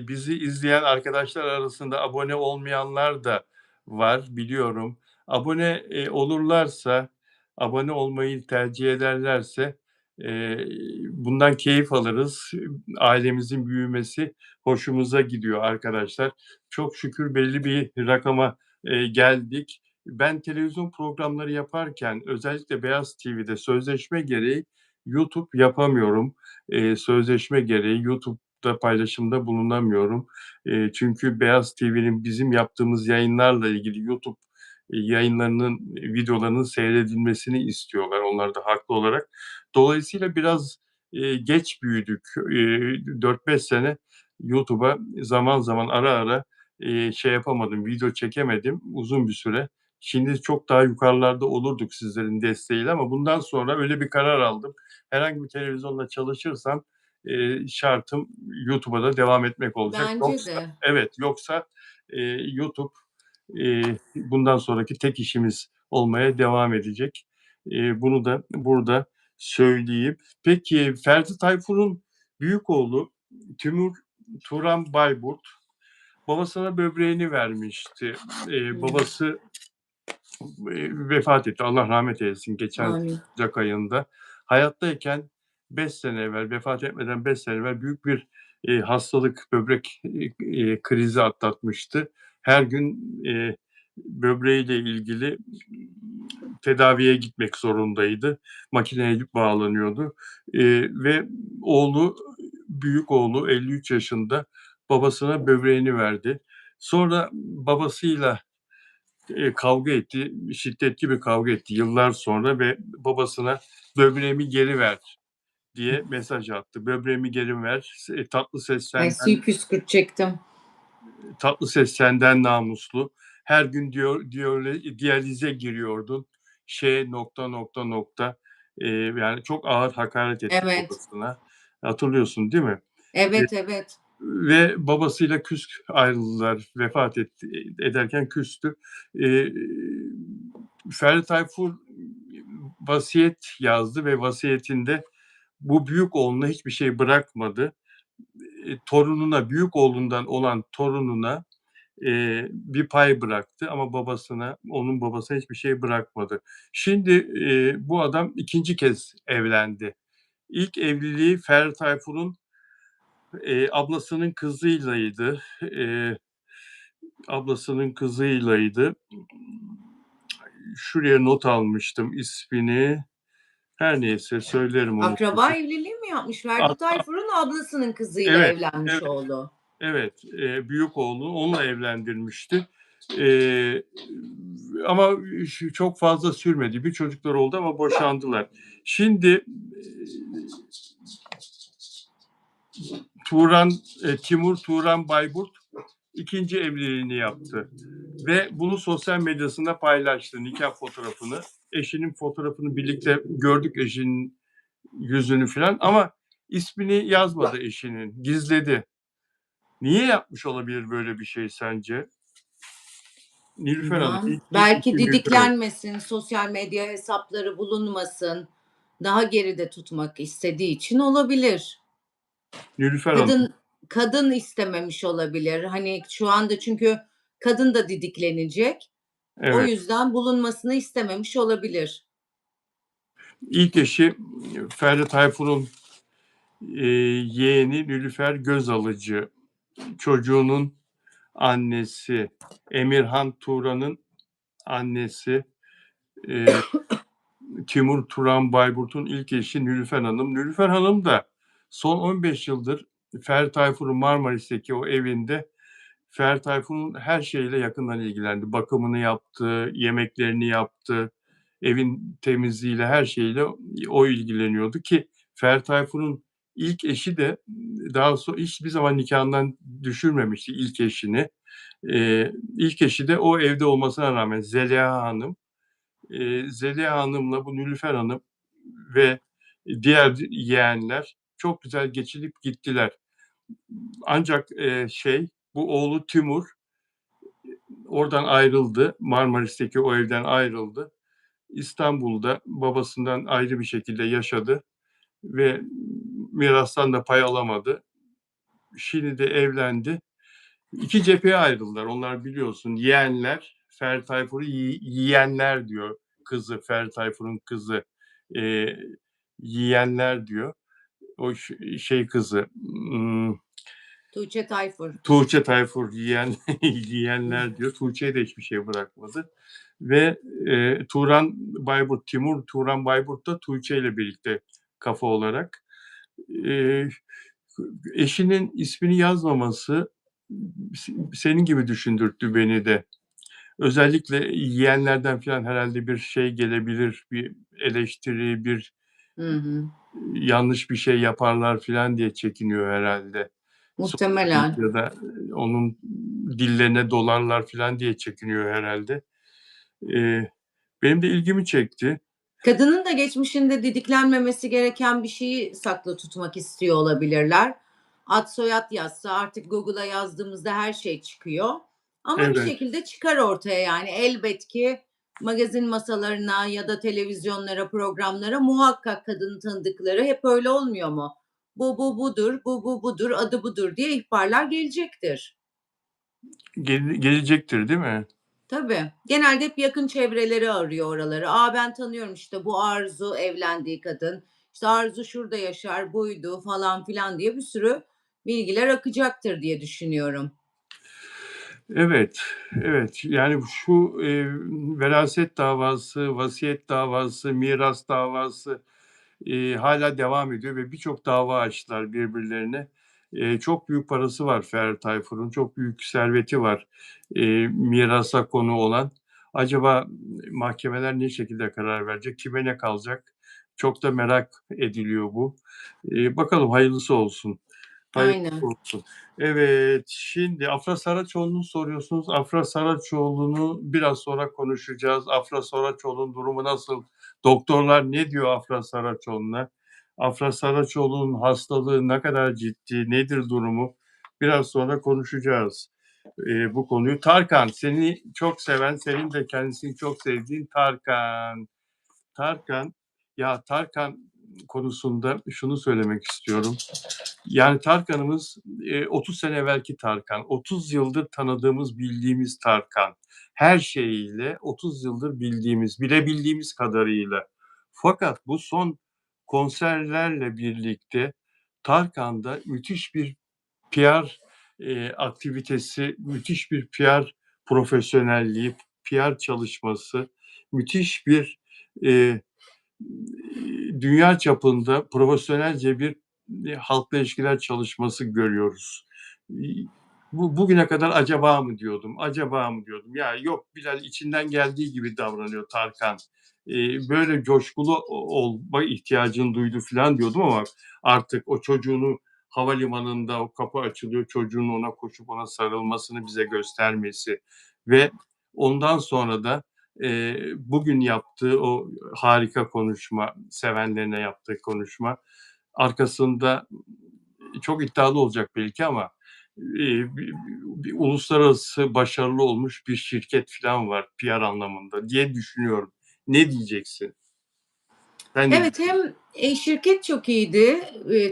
Bizi izleyen arkadaşlar arasında abone olmayanlar da var biliyorum. Abone olurlarsa, abone olmayı tercih ederlerse bundan keyif alırız. Ailemizin büyümesi hoşumuza gidiyor arkadaşlar. Çok şükür belli bir rakama geldik. Ben televizyon programları yaparken özellikle Beyaz TV'de sözleşme gereği YouTube yapamıyorum. Sözleşme gereği YouTube'da paylaşımda bulunamıyorum. Çünkü Beyaz TV'nin bizim yaptığımız yayınlarla ilgili YouTube yayınlarının, videolarının seyredilmesini istiyorlar. Onlar da haklı olarak. Dolayısıyla biraz geç büyüdük. 4-5 sene YouTube'a zaman zaman ara ara şey yapamadım, video çekemedim uzun bir süre. Şimdi çok daha yukarılarda olurduk sizlerin desteğiyle ama bundan sonra öyle bir karar aldım. Herhangi bir televizyonda çalışırsam şartım YouTube'a da devam etmek olacak. Bence Yoksa de. evet, yoksa YouTube bundan sonraki tek işimiz olmaya devam edecek. Bunu da burada söyleyeyim. Peki Ferdi Tayfur'un büyük oğlu Timur Turan Bayburt babasına böbreğini vermişti. Babası vefat etti. Allah rahmet eylesin geçen Amin. Ocak ayında. Hayattayken 5 sene evvel, vefat etmeden 5 sene evvel büyük bir hastalık, böbrek krizi atlatmıştı. Her gün böbreğiyle ilgili tedaviye gitmek zorundaydı. Makineye bağlanıyordu. Ve büyük oğlu 53 yaşında babasına böbreğini verdi. Sonra babasıyla kavga etti, şiddetli bir kavga etti yıllar sonra ve babasına "Böbreğimi geri ver." diye mesaj attı. "Böbreğimi geri ver, Ay suyu püskürtecektim. tatlı ses senden namuslu. Her gün diyalize giriyordun. Nokta nokta nokta." Yani çok ağır hakaret etti Evet. babasına. Hatırlıyorsun değil mi? Evet, evet. Ve babasıyla ayrıldılar. Vefat ederken küstü. Ferdi Tayfur vasiyet yazdı ve vasiyetinde bu büyük oğluna hiçbir şey bırakmadı. Torununa, büyük oğlundan olan torununa bir pay bıraktı ama onun babasına hiçbir şey bırakmadı. Şimdi bu adam ikinci kez evlendi. İlk evliliği Ferdi Tayfur'un ablasının kızıylaydı. Ablasının kızıylaydı. Şuraya not almıştım ismini. Her neyse söylerim onu Akraba size. evliliği mi yapmış? Ferdi A- Tayfur'un ablasının kızıyla Evet, evlenmiş evet, oldu. evet. Büyük oğlu onunla evlendirmişti. Eee, ama çok fazla sürmedi. Bir çocuklar oldu ama boşandılar. Şimdi Timur Turan Bayburt ikinci evliliğini yaptı. Ve bunu sosyal medyasında paylaştı, nikah fotoğrafını. Eşinin fotoğrafını birlikte gördük, eşinin yüzünü falan, ama ismini yazmadı eşinin, gizledi. Niye yapmış olabilir böyle bir şey sence? Nilüfer Hanım, Bilmem. ilk Belki işi Nilüfer Hanım. didiklenmesin, sosyal medya hesapları bulunmasın, daha geride tutmak istediği için olabilir. Nilüfer Hanım, Kadın istememiş olabilir. Hani şu anda çünkü kadın da didiklenecek. O evet. yüzden bulunmasını istememiş olabilir. İlk eşi Ferdi Tayfur'un yeğeni Nilüfer Gözalıcı. Çocuğunun annesi, Emirhan Turan'ın annesi, Timur Turan Bayburt'un ilk eşi Nilüfer Hanım. Nilüfer Hanım da son 15 yıldır Ferdi Tayfur'un Marmaris'teki o evinde Ferdi Tayfur'un her şeyle yakından ilgilendi. Bakımını yaptı, yemeklerini yaptı, evin temizliğiyle, her şeyle o ilgileniyordu ki Ferdi Tayfur'un ilk eşi de daha sonra hiçbir zaman nikahından düşürmemişti ilk eşini. İlk eşi de o evde olmasına rağmen Zeliha Hanım. Zeliha Hanım'la bu Nilüfer Hanım ve diğer yeğenler çok güzel geçinip gittiler. Ancak bu oğlu Timur oradan ayrıldı. Marmaris'teki o evden ayrıldı. İstanbul'da babasından ayrı bir şekilde yaşadı ve mirastan da pay alamadı. Şimdi de evlendi. İki cepheye ayrıldılar. Onlar biliyorsun, yeğenler, Ferdi Tayfur'u yiyenler diyor kızı, Ferdi Tayfur'un kızı. Ee, Yiyenler diyor. O şey kızı, Tuğçe Tayfur. Tuğçe Tayfur yiyenler diyor. Tuğçe'ye de hiçbir şey bırakmadı. Ve Turan Bayburt, Timur Turan Bayburt da Tuğçe ile birlikte kafa olarak. E, Eşinin ismini yazmaması senin gibi düşündürttü beni de. Özellikle yeğenlerden falan herhalde bir şey gelebilir, bir eleştiri, bir Hı hı. yanlış bir şey yaparlar falan diye çekiniyor herhalde. Sosyal Muhtemelen. medyada onun dillerine dolarlar falan diye çekiniyor herhalde. Benim de ilgimi çekti. Kadının da geçmişinde didiklenmemesi gereken bir şeyi saklı tutmak istiyor olabilirler. Ad soyad yazsa artık Google'a yazdığımızda her şey çıkıyor. Ama bir Evet, şekilde çıkar ortaya yani elbet ki magazin masalarına ya da televizyonlara, programlara muhakkak kadının tanıdıkları hep öyle olmuyor mu? Bu budur, bu budur, adı budur diye ihbarlar gelecektir. gelecektir değil mi? Tabii. Genelde hep yakın çevreleri arıyor oraları. "A, ben tanıyorum işte bu Arzu evlendiği kadın. İşte Arzu şurada yaşar, buydu." falan filan diye bir sürü bilgiler akacaktır diye düşünüyorum. Evet, evet. Yani şu, veraset davası, vasiyet davası, miras davası, hâlâ devam ediyor ve birçok dava açtılar birbirlerine. Çok büyük parası var Ferdi Tayfur'un, çok büyük serveti var, mirasa konu olan. Acaba mahkemeler ne şekilde karar verecek, kime ne kalacak? Çok da merak ediliyor bu. Bakalım, hayırlısı olsun. Hayırlısı Aynen. olsun. Evet, şimdi Afra Saraçoğlu'nu soruyorsunuz. Afra Saraçoğlu'nu biraz sonra konuşacağız. Afra Saraçoğlu'nun durumu nasıl? Doktorlar ne diyor Afra Saraçoğlu'na? Afra Saraçoğlu'nun hastalığı ne kadar ciddi, nedir durumu? Biraz sonra konuşacağız bu konuyu. Tarkan, seni çok seven, senin de kendisini çok sevdiğin Tarkan. Tarkan, ya Tarkan konusunda şunu söylemek istiyorum. Yani Tarkan'ımız 30 sene evvelki Tarkan, 30 yıldır tanıdığımız, bildiğimiz Tarkan. Her şeyiyle 30 yıldır bildiğimiz, bilebildiğimiz kadarıyla. Fakat bu son konserlerle birlikte Tarkan'da müthiş bir PR aktivitesi, müthiş bir PR profesyonelliği, PR çalışması, müthiş bir eee dünya çapında profesyonelce bir halkla ilişkiler çalışması görüyoruz. Bugüne kadar acaba mı diyordum, acaba mı diyordum. Ya yok, Bilal içinden geldiği gibi davranıyor Tarkan. Böyle coşkulu olma ihtiyacını duydu falan diyordum ama artık o çocuğunu havalimanında o kapı açılıyor, çocuğun ona koşup ona sarılmasını bize göstermesi ve Ondan sonra da, bugün yaptığı o harika konuşma, sevenlerine yaptığı konuşma, arkasında çok iddialı olacak belki ama, bir uluslararası başarılı olmuş bir şirket filan var PR anlamında diye düşünüyorum. Ne diyeceksin? Sen ne Evet, düşünüyorsun? hem, şirket çok iyiydi,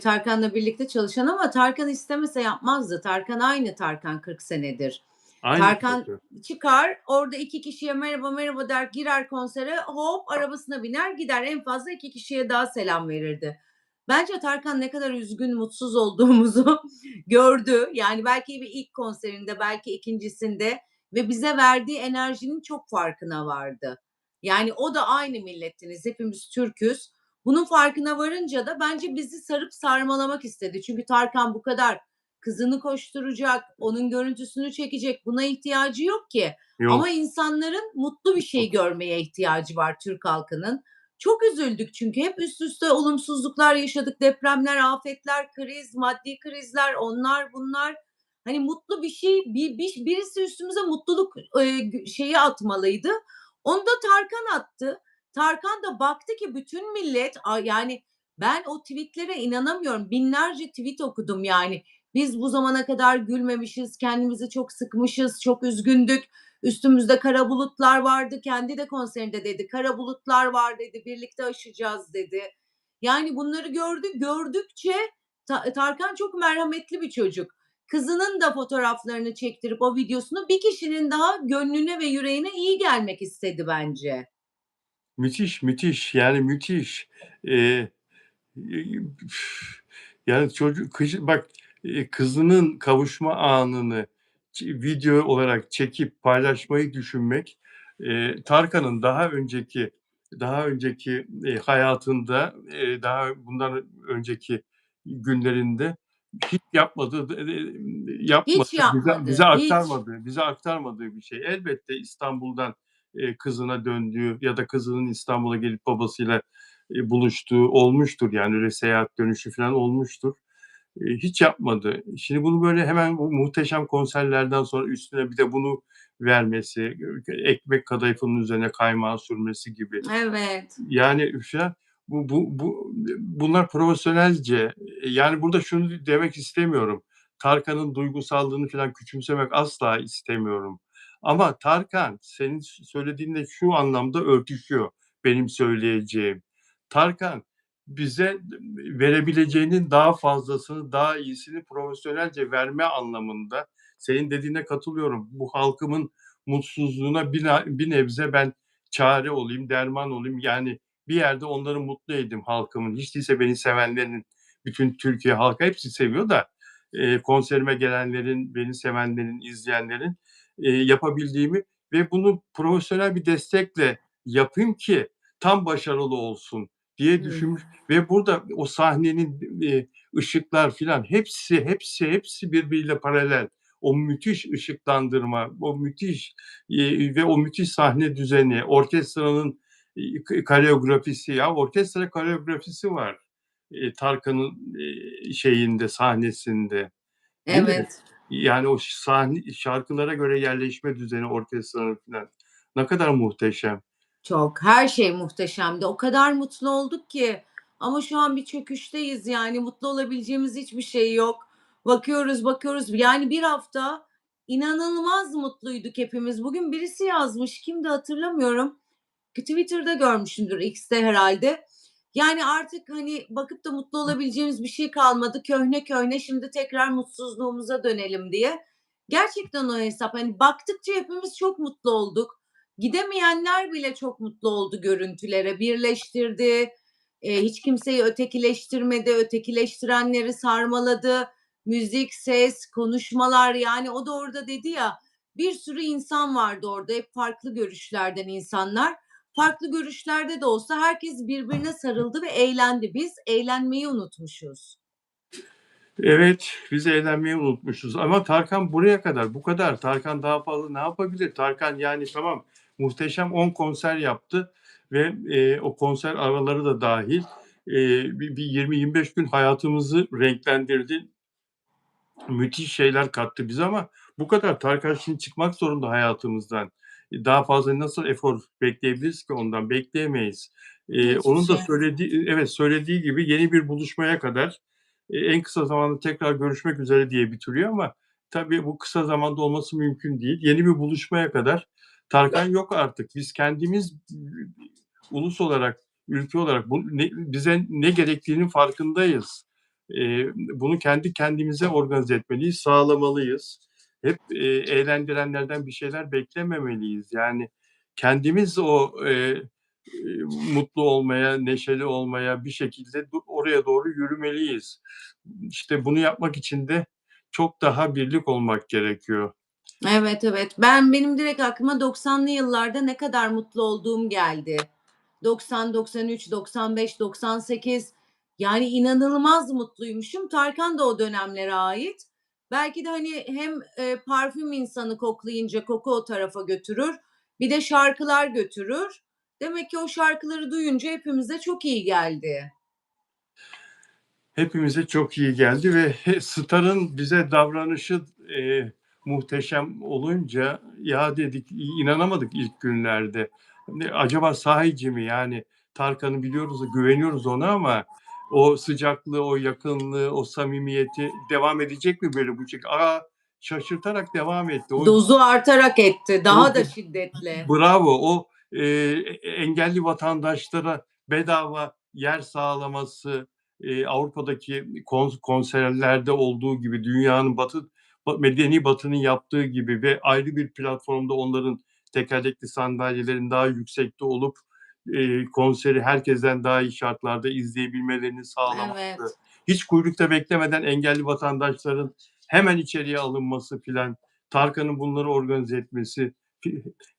Tarkan'la birlikte çalışan ama Tarkan istemese yapmazdı. Tarkan aynı Tarkan 40 senedir. Aynı Tarkan kötü. çıkar, orada 2 kişiye merhaba merhaba der, girer konsere, hop arabasına biner gider. En fazla 2 kişiye daha selam verirdi. Bence Tarkan ne kadar üzgün, mutsuz olduğumuzu gördü. Yani belki bir ilk konserinde, belki ikincisinde ve bize verdiği enerjinin çok farkına vardı. Yani o da aynı milletteniz, hepimiz Türk'üz. Bunun farkına varınca da bence bizi sarıp sarmalamak istedi. Çünkü Tarkan bu kadar kızını koşturacak, onun görüntüsünü çekecek, buna ihtiyacı yok ki. Ama Yok. insanların mutlu bir şey görmeye ihtiyacı var Türk halkının. Çok üzüldük çünkü hep üst üste olumsuzluklar yaşadık. Depremler, afetler, kriz, maddi krizler, onlar bunlar. Hani mutlu bir şey, birisi üstümüze mutluluk şeyi atmalıydı. Onu da Tarkan attı. Tarkan da baktı ki bütün millet yani ben o tweetlere inanamıyorum. Binlerce tweet okudum yani. Biz bu zamana kadar gülmemişiz, kendimizi çok sıkmışız, çok üzgündük. Üstümüzde kara bulutlar vardı. Kendi de konserinde dedi. Kara bulutlar var dedi. Birlikte aşacağız dedi. Yani bunları gördükçe Tarkan çok merhametli bir çocuk. Kızının da fotoğraflarını çektirip o videosunu bir kişinin daha gönlüne ve yüreğine iyi gelmek istedi bence. Müthiş, müthiş. Yani müthiş. Eee, yani çocuk bak, kızının kavuşma anını video olarak çekip paylaşmayı düşünmek, Tarkan'ın daha önceki hayatında, daha bundan önceki günlerinde hiç Hiç bize yapmadı, hiç. aktarmadığı bir şey. Elbette İstanbul'dan, kızına döndüğü ya da kızının İstanbul'a gelip babasıyla, buluştuğu olmuştur. Yani öyle seyahat dönüşü falan olmuştur. Hiç yapmadı. Şimdi bunu böyle hemen bu muhteşem konserlerden sonra üstüne bir de bunu vermesi, ekmek kadayıfının üzerine kaymağı sürmesi gibi. Evet. Yani filan bunlar profesyonelce, yani burada şunu demek istemiyorum. Tarkan'ın duygusallığını filan küçümsemek asla istemiyorum. Ama Tarkan senin söylediğinle şu anlamda örtüşüyor benim söyleyeceğim. Tarkan bize verebileceğinin daha fazlasını, daha iyisini profesyonelce verme anlamında senin dediğine katılıyorum. Bu halkımın mutsuzluğuna bir nebze ben çare olayım, derman olayım. Yani bir yerde onları mutlu edeyim halkımın. Hiç değilse beni sevenlerin, bütün Türkiye halkı hepsi seviyor da, konserime gelenlerin, beni sevenlerin, izleyenlerin, yapabildiğimi ve bunu profesyonel bir destekle yapayım ki tam başarılı olsun diye Hımm. düşünmüş ve burada o sahnenin, ışıklar filan hepsi birbiriyle paralel. O müthiş ışıklandırma, o müthiş, ve o müthiş sahne düzeni, orkestranın, koreografisi, ya orkestra koreografisi var, Tarkan'ın, şeyinde, sahnesinde, değil mi? Evet. Yani o şarkılara göre yerleşme düzeni orkestranın filan ne kadar muhteşem. Çok. Her şey muhteşemdi. O kadar mutlu olduk ki ama şu an bir çöküşteyiz yani mutlu olabileceğimiz hiçbir şey yok. Bakıyoruz, bakıyoruz. Yani bir hafta inanılmaz mutluyduk hepimiz. Bugün birisi yazmış, kimdi hatırlamıyorum. Twitter'da görmüşümdür, X'te herhâlde. Yani artık, hani, bakıp da mutlu olabileceğimiz bir şey kalmadı. Köhne köhne şimdi tekrar mutsuzluğumuza dönelim diye. Gerçekten o hesap. Hani, baktıkça hepimiz çok mutlu olduk. Gidemeyenler bile çok mutlu oldu görüntülere, birleştirdi. Hiç kimseyi ötekileştirmedi, ötekileştirenleri sarmaladı. Müzik, ses, konuşmalar, yani o da orada dedi ya, bir sürü insan vardı orada, hep farklı görüşlerden insanlar. Farklı görüşlerde de olsa herkes birbirine sarıldı ve eğlendi. Biz eğlenmeyi unutmuşuz. Evet, biz eğlenmeyi unutmuşuz ama Tarkan buraya kadar, bu kadar. Tarkan daha fazla ne yapabilir? Tarkan, yani, tamam, muhteşem 10 konser yaptı ve, o konser araları da dâhil, bir 20-25 gün hayatımızı renklendirdi. Müthiş şeyler kattı bize ama bu kadar. Tarkan şimdi çıkmak zorunda hayatımızdan. Daha fazla nasıl efor bekleyebiliriz ki ondan? Bekleyemeyiz. Hiçbir Onun da şey. söylediği gibi yeni bir buluşmaya kadar, en kısa zamanda tekrar görüşmek üzere diye bitiriyor ama tabii bu kısa zamanda olması mümkün değil. Yeni bir buluşmaya kadar Tarkan yok artık. Biz kendimiz ulus olarak, ülke olarak bize ne gerektiğinin farkındayız. Bunu kendi kendimize organize etmeliyiz, sağlamalıyız. Hep, eğlendirenlerden bir şeyler beklememeliyiz. Yani kendimiz mutlu olmaya, neşeli olmaya bir şekilde oraya doğru yürümeliyiz. İşte bunu yapmak için de çok daha birlik olmak gerekiyor. Evet, evet. Benim direkt aklıma 90'lı yıllarda ne kadar mutlu olduğum geldi. 90, 93, 95, 98 yani inanılmaz mutluymuşum. Tarkan da o dönemlere ait. Belki de hani hem, parfüm insanı koklayınca koku o tarafa götürür, bir de şarkılar götürür. Demek ki o şarkıları duyunca hepimize çok iyi geldi. Hepimize çok iyi geldi ve Star'ın bize davranışı, muhteşem olunca ya dedik, inanamadık ilk günlerde. Acaba sahici mi? Yani Tarkan'ı biliyoruz, güveniyoruz ona ama o sıcaklığı, o yakınlığı, o samimiyeti devam edecek mi böyle bu şekilde? Şaşırtarak devam etti. Dozu artarak etti, daha da O şiddetli. Bravo. Engelli vatandaşlara bedava yer sağlaması, Avrupa'daki konserlerde olduğu gibi dünyanın medeni Batı'nın yaptığı gibi ve ayrı bir platformda onların tekerlekli sandalyelerin daha yüksekte olup, konseri herkesten daha iyi şartlarda izleyebilmelerini sağlaması, Evet, hiç kuyrukta beklemeden engelli vatandaşların hemen içeriye alınması filan, Tarkan'ın bunları organize etmesi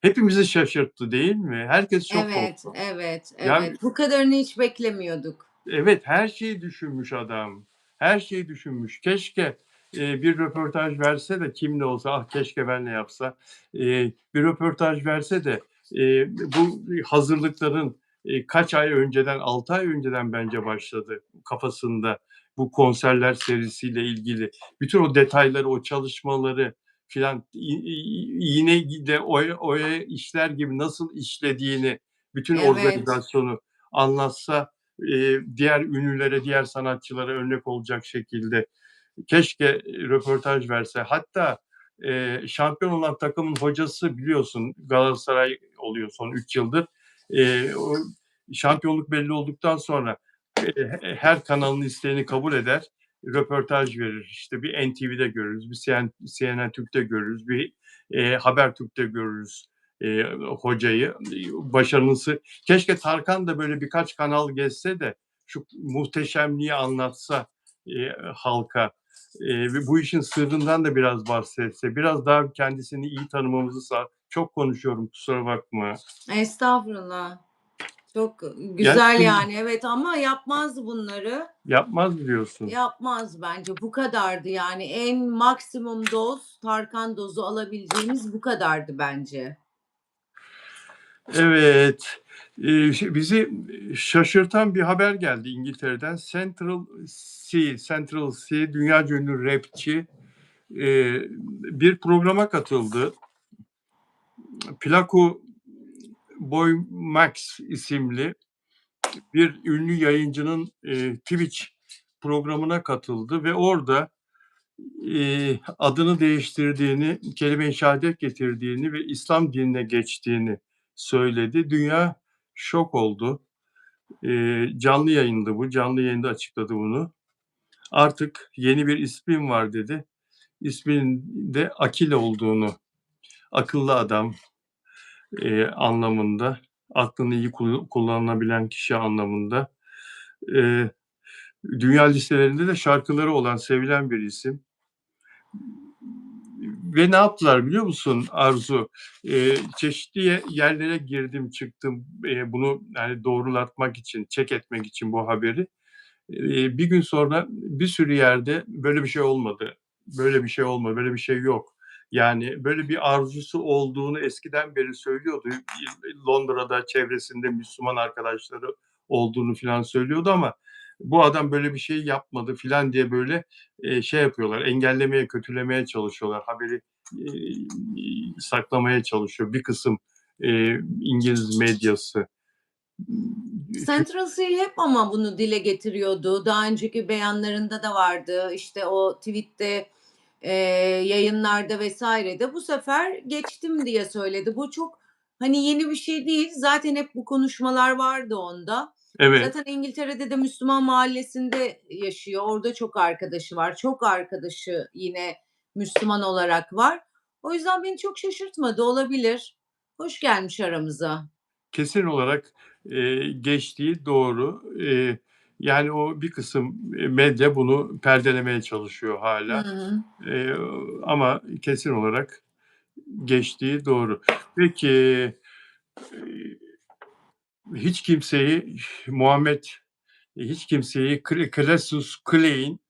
hepimizi şaşırttı değil mi? Herkes şok evet, oldu. evet, Ya evet. Bu kadarını hiç beklemiyorduk. evet, her şeyi düşünmüş adam. Her şeyi düşünmüş. Keşke, bir röportaj verse de kimle olsa, ah keşke benle yapsa, bir röportaj verse de, bu hazırlıkların, kaç ay önceden, 6 ay önceden bence başladı kafasında bu konserler serisiyle ilgili. Bütün o detayları, o çalışmaları filan iğneyle oya işler gibi nasıl işlediğini, bütün Evet, organizasyonu anlatsa, diğer ünlülere, diğer sanatçılara örnek olacak şekilde keşke röportaj verse. Hatta şampiyon olan takımın hocası biliyorsun Galatasaray oluyor son 3 yıldır. O şampiyonluk belli olduktan sonra her kanalın isteğini kabul eder, röportaj verir. İşte bir NTV'de görürüz, bir CNN Türk'te görürüz, bir Habertürk'te görürüz hocayı. Başarılısı. Keşke Tarkan da böyle birkaç kanal gezse de şu muhteşemliği anlatsa halka. Ve bu işin sırrından da biraz bahsetse, biraz daha kendisini iyi tanımamızı çok konuşuyorum kusura bakma. estağfurullah. Çok Yani güzel yani, evet ama yapmazdı bunları. yapmaz diyorsun. Yapmaz bence. Bu kadardı yani en maksimum doz, Tarkan dozu alabileceğimiz bu kadardı bence. Evet. Bizi şaşırtan bir haber geldi İngiltere'den. Central C dünyaca ünlü rapçi bir programa katıldı. Plaku Boy Max isimli bir ünlü yayıncının Twitch programına katıldı ve orada adını değiştirdiğini, kelime-i şehadet getirdiğini ve İslam dinine geçtiğini söyledi. Dünya şok oldu. Canlı yayındı bu. Canlı yayında açıkladı bunu. Artık yeni bir ismim var dedi. İsminin de Akile olduğunu, akıllı adam anlamında, aklını iyi kullanabilen kişi anlamında. Eee, Dünya listelerinde de şarkıları olan, sevilen bir isim. Ve ne yaptılar biliyor musun Arzu? Çeşitli yerlere girdim çıktım bunu yani doğrulatmak için, check etmek için bu haberi. Bir gün sonra bir sürü yerde böyle bir şey olmadı, böyle bir şey olmadı, böyle bir şey yok. Yani böyle bir arzusu olduğunu eskiden beri söylüyordu. Londra'da çevresinde Müslüman arkadaşları olduğunu filan söylüyordu ama bu adam böyle bir şey yapmadı filan diye böyle şey yapıyorlar, engellemeye, kötülemeye çalışıyorlar haberi saklamaya çalışıyor bir kısım İngiliz medyası. Central C hep ama bunu dile getiriyordu. Daha önceki beyanlarında da vardı. İşte o tweet'te, yayınlarda vesairede bu sefer geçtim diye söyledi. Bu çok, hani, yeni bir şey değil. Zaten hep bu konuşmalar vardı onda. Evet, Zaten İngiltere'de de Müslüman mahallesinde yaşıyor. Orada çok arkadaşı var. Çok arkadaşı yine Müslüman olarak var. O yüzden beni çok şaşırtmadı. Olabilir. Hoş gelmiş aramıza. kesin olarak geçtiği doğru. Yani o bir kısım medya bunu perdelemeye çalışıyor Hı hala. hı. Ama kesin olarak geçtiği doğru. Peki, hiç kimseyi Muhammed hiç kimseyi Crassus Clay'in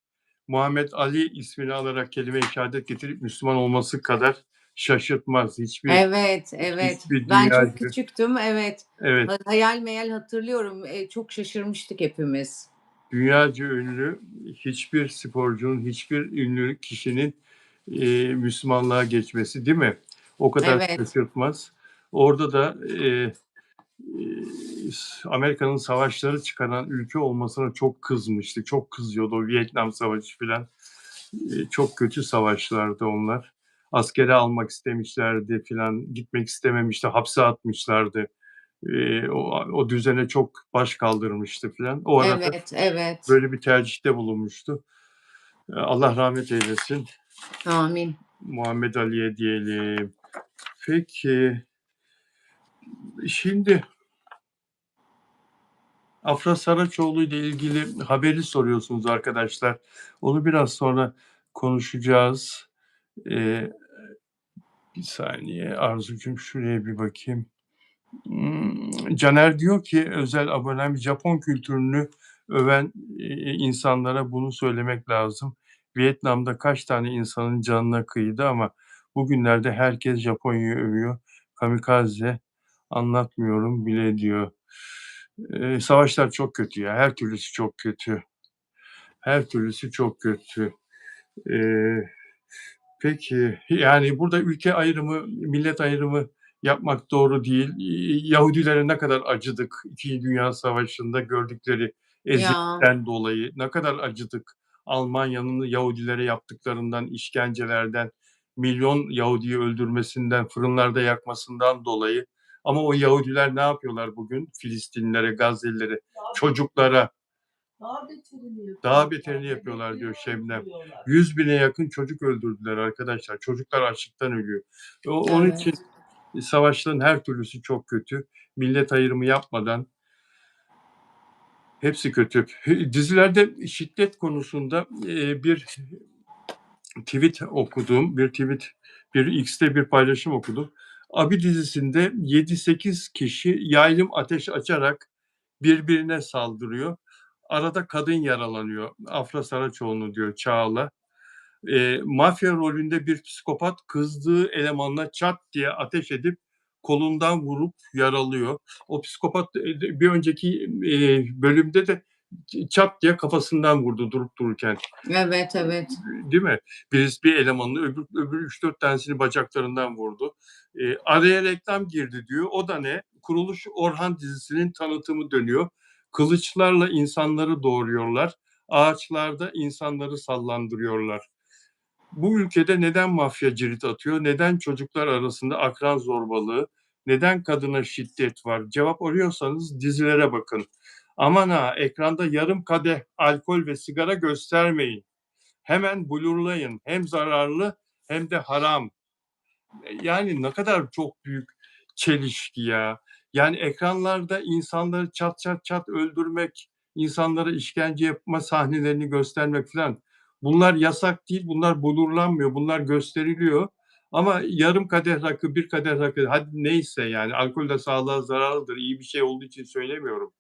Muhammed Ali ismini alarak kelime-i şehadet getirip Müslüman olması kadar şaşırtmaz. Evet, evet. Hiçbir Ben çok dünyacı. küçüktüm, evet. Evet, Hayal meyal hatırlıyorum. Çok şaşırmıştık hepimiz. dünyaca ünlü hiçbir sporcunun, hiçbir ünlü kişinin Müslümanlığa geçmesi, değil mi? O kadar Evet, şaşırtmaz. Orada da eee, Amerika'nın savaşları çıkaran ülke olmasına çok kızmıştı. Çok kızıyordu o Vietnam Savaşı filan. Çok kötü savaşlardı onlar. Askere almak istemişlerdi filan, gitmek istememişti, hapse atmışlardı. O düzene çok baş kaldırmıştı filan. O arada evet, evet. böyle bir tercihte bulunmuştu. Allah rahmet eylesin. Amin. Muhammed Ali'ye diyelim. Peki, şimdi Afra Saraçoğlu ile ilgili haberi soruyorsunuz arkadaşlar. Onu biraz sonra konuşacağız. Ee, Bir saniye Arzucuğum, şuraya bir bakayım. Caner diyor ki özel abonem, Japon kültürünü öven insanlara bunu söylemek lazım. Vietnam'da kaç tane insanın canına kıydı ama bugünlerde herkes Japonya'yı övüyor. Kamikaze anlatmıyorum bile diyor. Savaşlar çok kötü ya. Her türlüsü çok kötü. Her türlüsü çok kötü. Eee Peki, yani burada ülke ayrımı, millet ayrımı yapmak doğru değil. Yahudilere ne kadar acıdık 2. Dünya Savaşı'nda gördükleri Ya, eziyetlerden dolayı, ne kadar acıdık Almanya'nın Yahudilere yaptıklarından, işkencelerden, milyon Yahudiyi öldürmesinden, fırınlarda yakmasından dolayı. Ama o Yahudiler ne yapıyorlar bugün? Filistinlilere, Gazze'lilere, çocuklara, daha beterini yapıyorlar diyor Şebnem. 100.000'e yakın çocuk öldürdüler arkadaşlar. Çocuklar açlıktan ölüyor. Onun için evet. savaşların her türlüsü çok kötü. Millet ayrımı yapmadan hepsi kötü. Dizilerde şiddet konusunda bir tweet okudum. Bir X'te bir paylaşım okudum. Abi dizisinde 7-8 kişi yaylım ateş açarak birbirine saldırıyor. Arada kadın yaralanıyor. Afra Saraçoğlu diyor Çağla. Mafya rolünde bir psikopat kızdığı elemanına çat diye ateş edip kolundan vurup yaralıyor. O psikopat bir önceki bölümde de çat diye kafasından vurdu durup dururken. Evet, evet. Değil mi? Birisi bir elemanını, öbür 3-4 tanesini bacaklarından vurdu. Araya reklam girdi diyor. O da ne? Kuruluş Orhan dizisinin tanıtımı dönüyor. Kılıçlarla insanları doğuruyorlar. Ağaçlarda insanları sallandırıyorlar. Bu ülkede neden mafya cirit atıyor? Neden çocuklar arasında akran zorbalığı? Neden kadına şiddet var? Cevap arıyorsanız dizilere bakın. Aman ha, ekranda yarım kadeh alkol ve sigara göstermeyin. Hemen blurlayın. Hem zararlı hem de haram. Yani ne kadar çok büyük çelişki ya. Yani ekranlarda insanları çat çat çat öldürmek, insanlara işkence yapma sahnelerini göstermek falan. Bunlar yasak değil, bunlar bulurlanmıyor, bunlar gösteriliyor. Ama yarım kadeh rakı, bir kadeh rakı, hadi neyse yani alkol de sağlığa zararlıdır, iyi bir şey olduğu için söylemiyorum.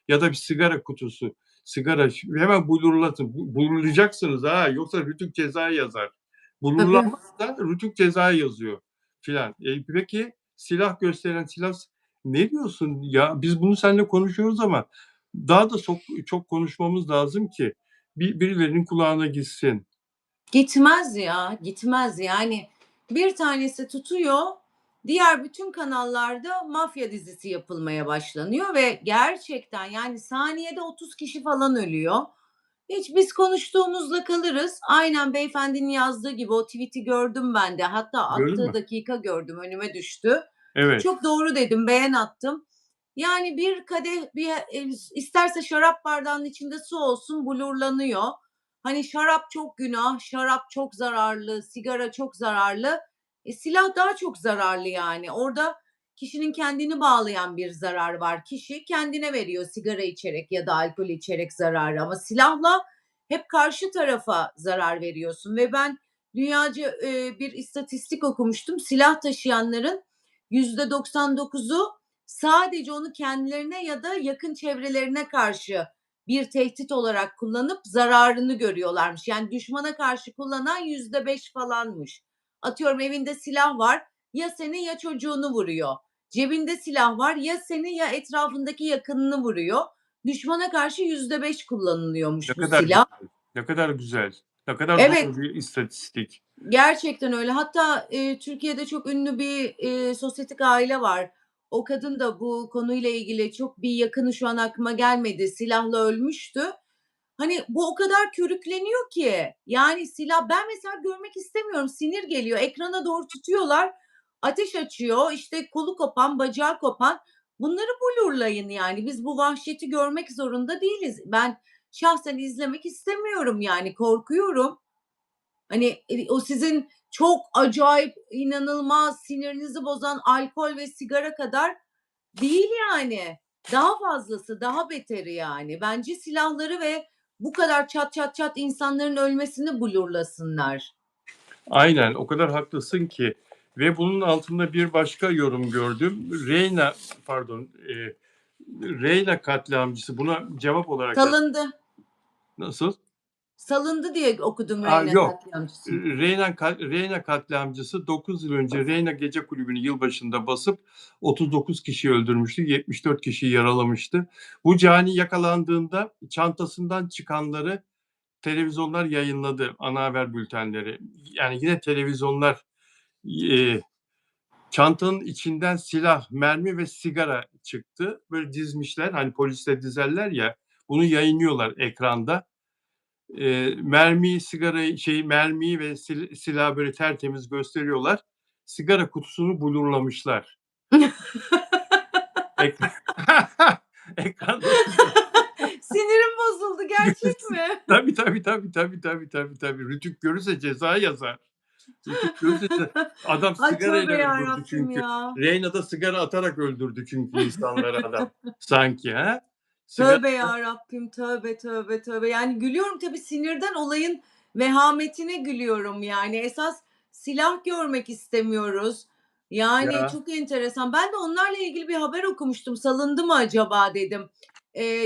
Ya da bir sigara kutusu, sigara hemen bulurlatın. Bulurlayacaksınız ha, yoksa Rütük ceza yazar. Tabii. Bulurlanmazsa Rütük ceza yazıyor filan. Peki silah gösteren silah ne diyorsun ya? Biz bunu seninle konuşuyoruz ama daha da çok konuşmamız lazım ki birilerinin kulağına gitsin. Gitmez ya, gitmez. Yani Bir tanesi tutuyor, diğer bütün kanallarda mafya dizisi yapılmaya başlanıyor ve gerçekten yani saniyede 30 kişi falan ölüyor. Hiç biz konuştuğumuzla kalırız. Aynen beyefendinin yazdığı gibi o tweet'i gördüm ben de. Hatta Gördün attığı mü? dakika gördüm, önüme düştü. Evet. Çok doğru dedim, beğen attım. Yani bir kadeh, isterse şarap bardağının içinde su olsun blurlanıyor. Hani şarap çok günah, şarap çok zararlı, sigara çok zararlı. Silah daha çok zararlı yani. Orada kişinin kendini bağlayan bir zarar var. Kişi kendine veriyor sigara içerek ya da alkol içerek zararı ama silahla hep karşı tarafa zarar veriyorsun ve ben dünyaca bir istatistik okumuştum. Silah taşıyanların %99'u sadece onu kendilerine ya da yakın çevrelerine karşı bir tehdit olarak kullanıp zararını görüyorlarmış. Yani düşmana karşı kullanan %5 falanmış. Atıyorum evinde silah var, ya seni ya çocuğunu vuruyor. Cebinde silah var, ya seni ya etrafındaki yakınını vuruyor. Düşmana karşı %5 Ne kullanılıyormuş bu kadar silah. güzel. Ne kadar güzel. Ne kadar doğru Evet, bir istatistik. gerçekten öyle. Hatta, Türkiye'de çok ünlü bir, sosyetik aile var. O kadın da bu konuyla ilgili çok bir yakını şu an aklıma gelmedi, silahla ölmüştü. Hani, bu o kadar körükleniyor ki, yani silah ben mesela görmek istemiyorum, sinir geliyor. Ekrana doğru tutuyorlar, ateş açıyor, işte, kolu kopan, bacağı kopan. Bunları blurlayın yani. Biz bu vahşeti görmek zorunda değiliz. Ben şahsen izlemek istemiyorum yani, korkuyorum. Hani, o sizin çok acayip, inanılmaz sinirinizi bozan alkol ve sigara kadar değil yani. Daha fazlası, daha beteri yani. Bence silahları ve bu kadar çat çat çat insanların ölmesini blurlasınlar. Aynen, o kadar haklısın ki ve bunun altında bir başka yorum gördüm. Reyna katliamcısı buna cevap olarak Salındı. nasıl? Salındı diye okudum Reyna Yok. katliamcısı. Reyna katliamcısı 9 yıl önce Reyna Gece Kulübü'nü yılbaşında basıp 39 kişi öldürmüştü, 74 kişiyi yaralamıştı. Bu cani yakalandığında çantasından çıkanları televizyonlar yayınladı, ana haber bültenleri. Yani yine televizyonlar çantanın içinden silah, mermi ve sigara çıktı. Böyle dizmişler, hani polisler dizerler ya, bunu yayınlıyorlar ekranda. Mermiyi ve silahı böyle tertemiz gösteriyorlar. Sigara kutusunu blurlamışlar. Ekran ekranda sigara. Sinirim bozuldu. Gerçek mi? Tabii. Rütük görürse ceza yazar. Rütük görürse adam Ay, tövbe sigarayla öldürdü yarabbim çünkü. ya. Reyna'da sigara atarak öldürdü çünkü insanları adam. Sanki ha? Sigara Tövbe yarabbim, tövbe, tövbe, tövbe. Yani gülüyorum tabii sinirden, olayın vehametine gülüyorum yani. Esas silah görmek istemiyoruz. Yani ya çok enteresan. Ben de onlarla ilgili bir haber okumuştum. Salındı mı acaba dedim.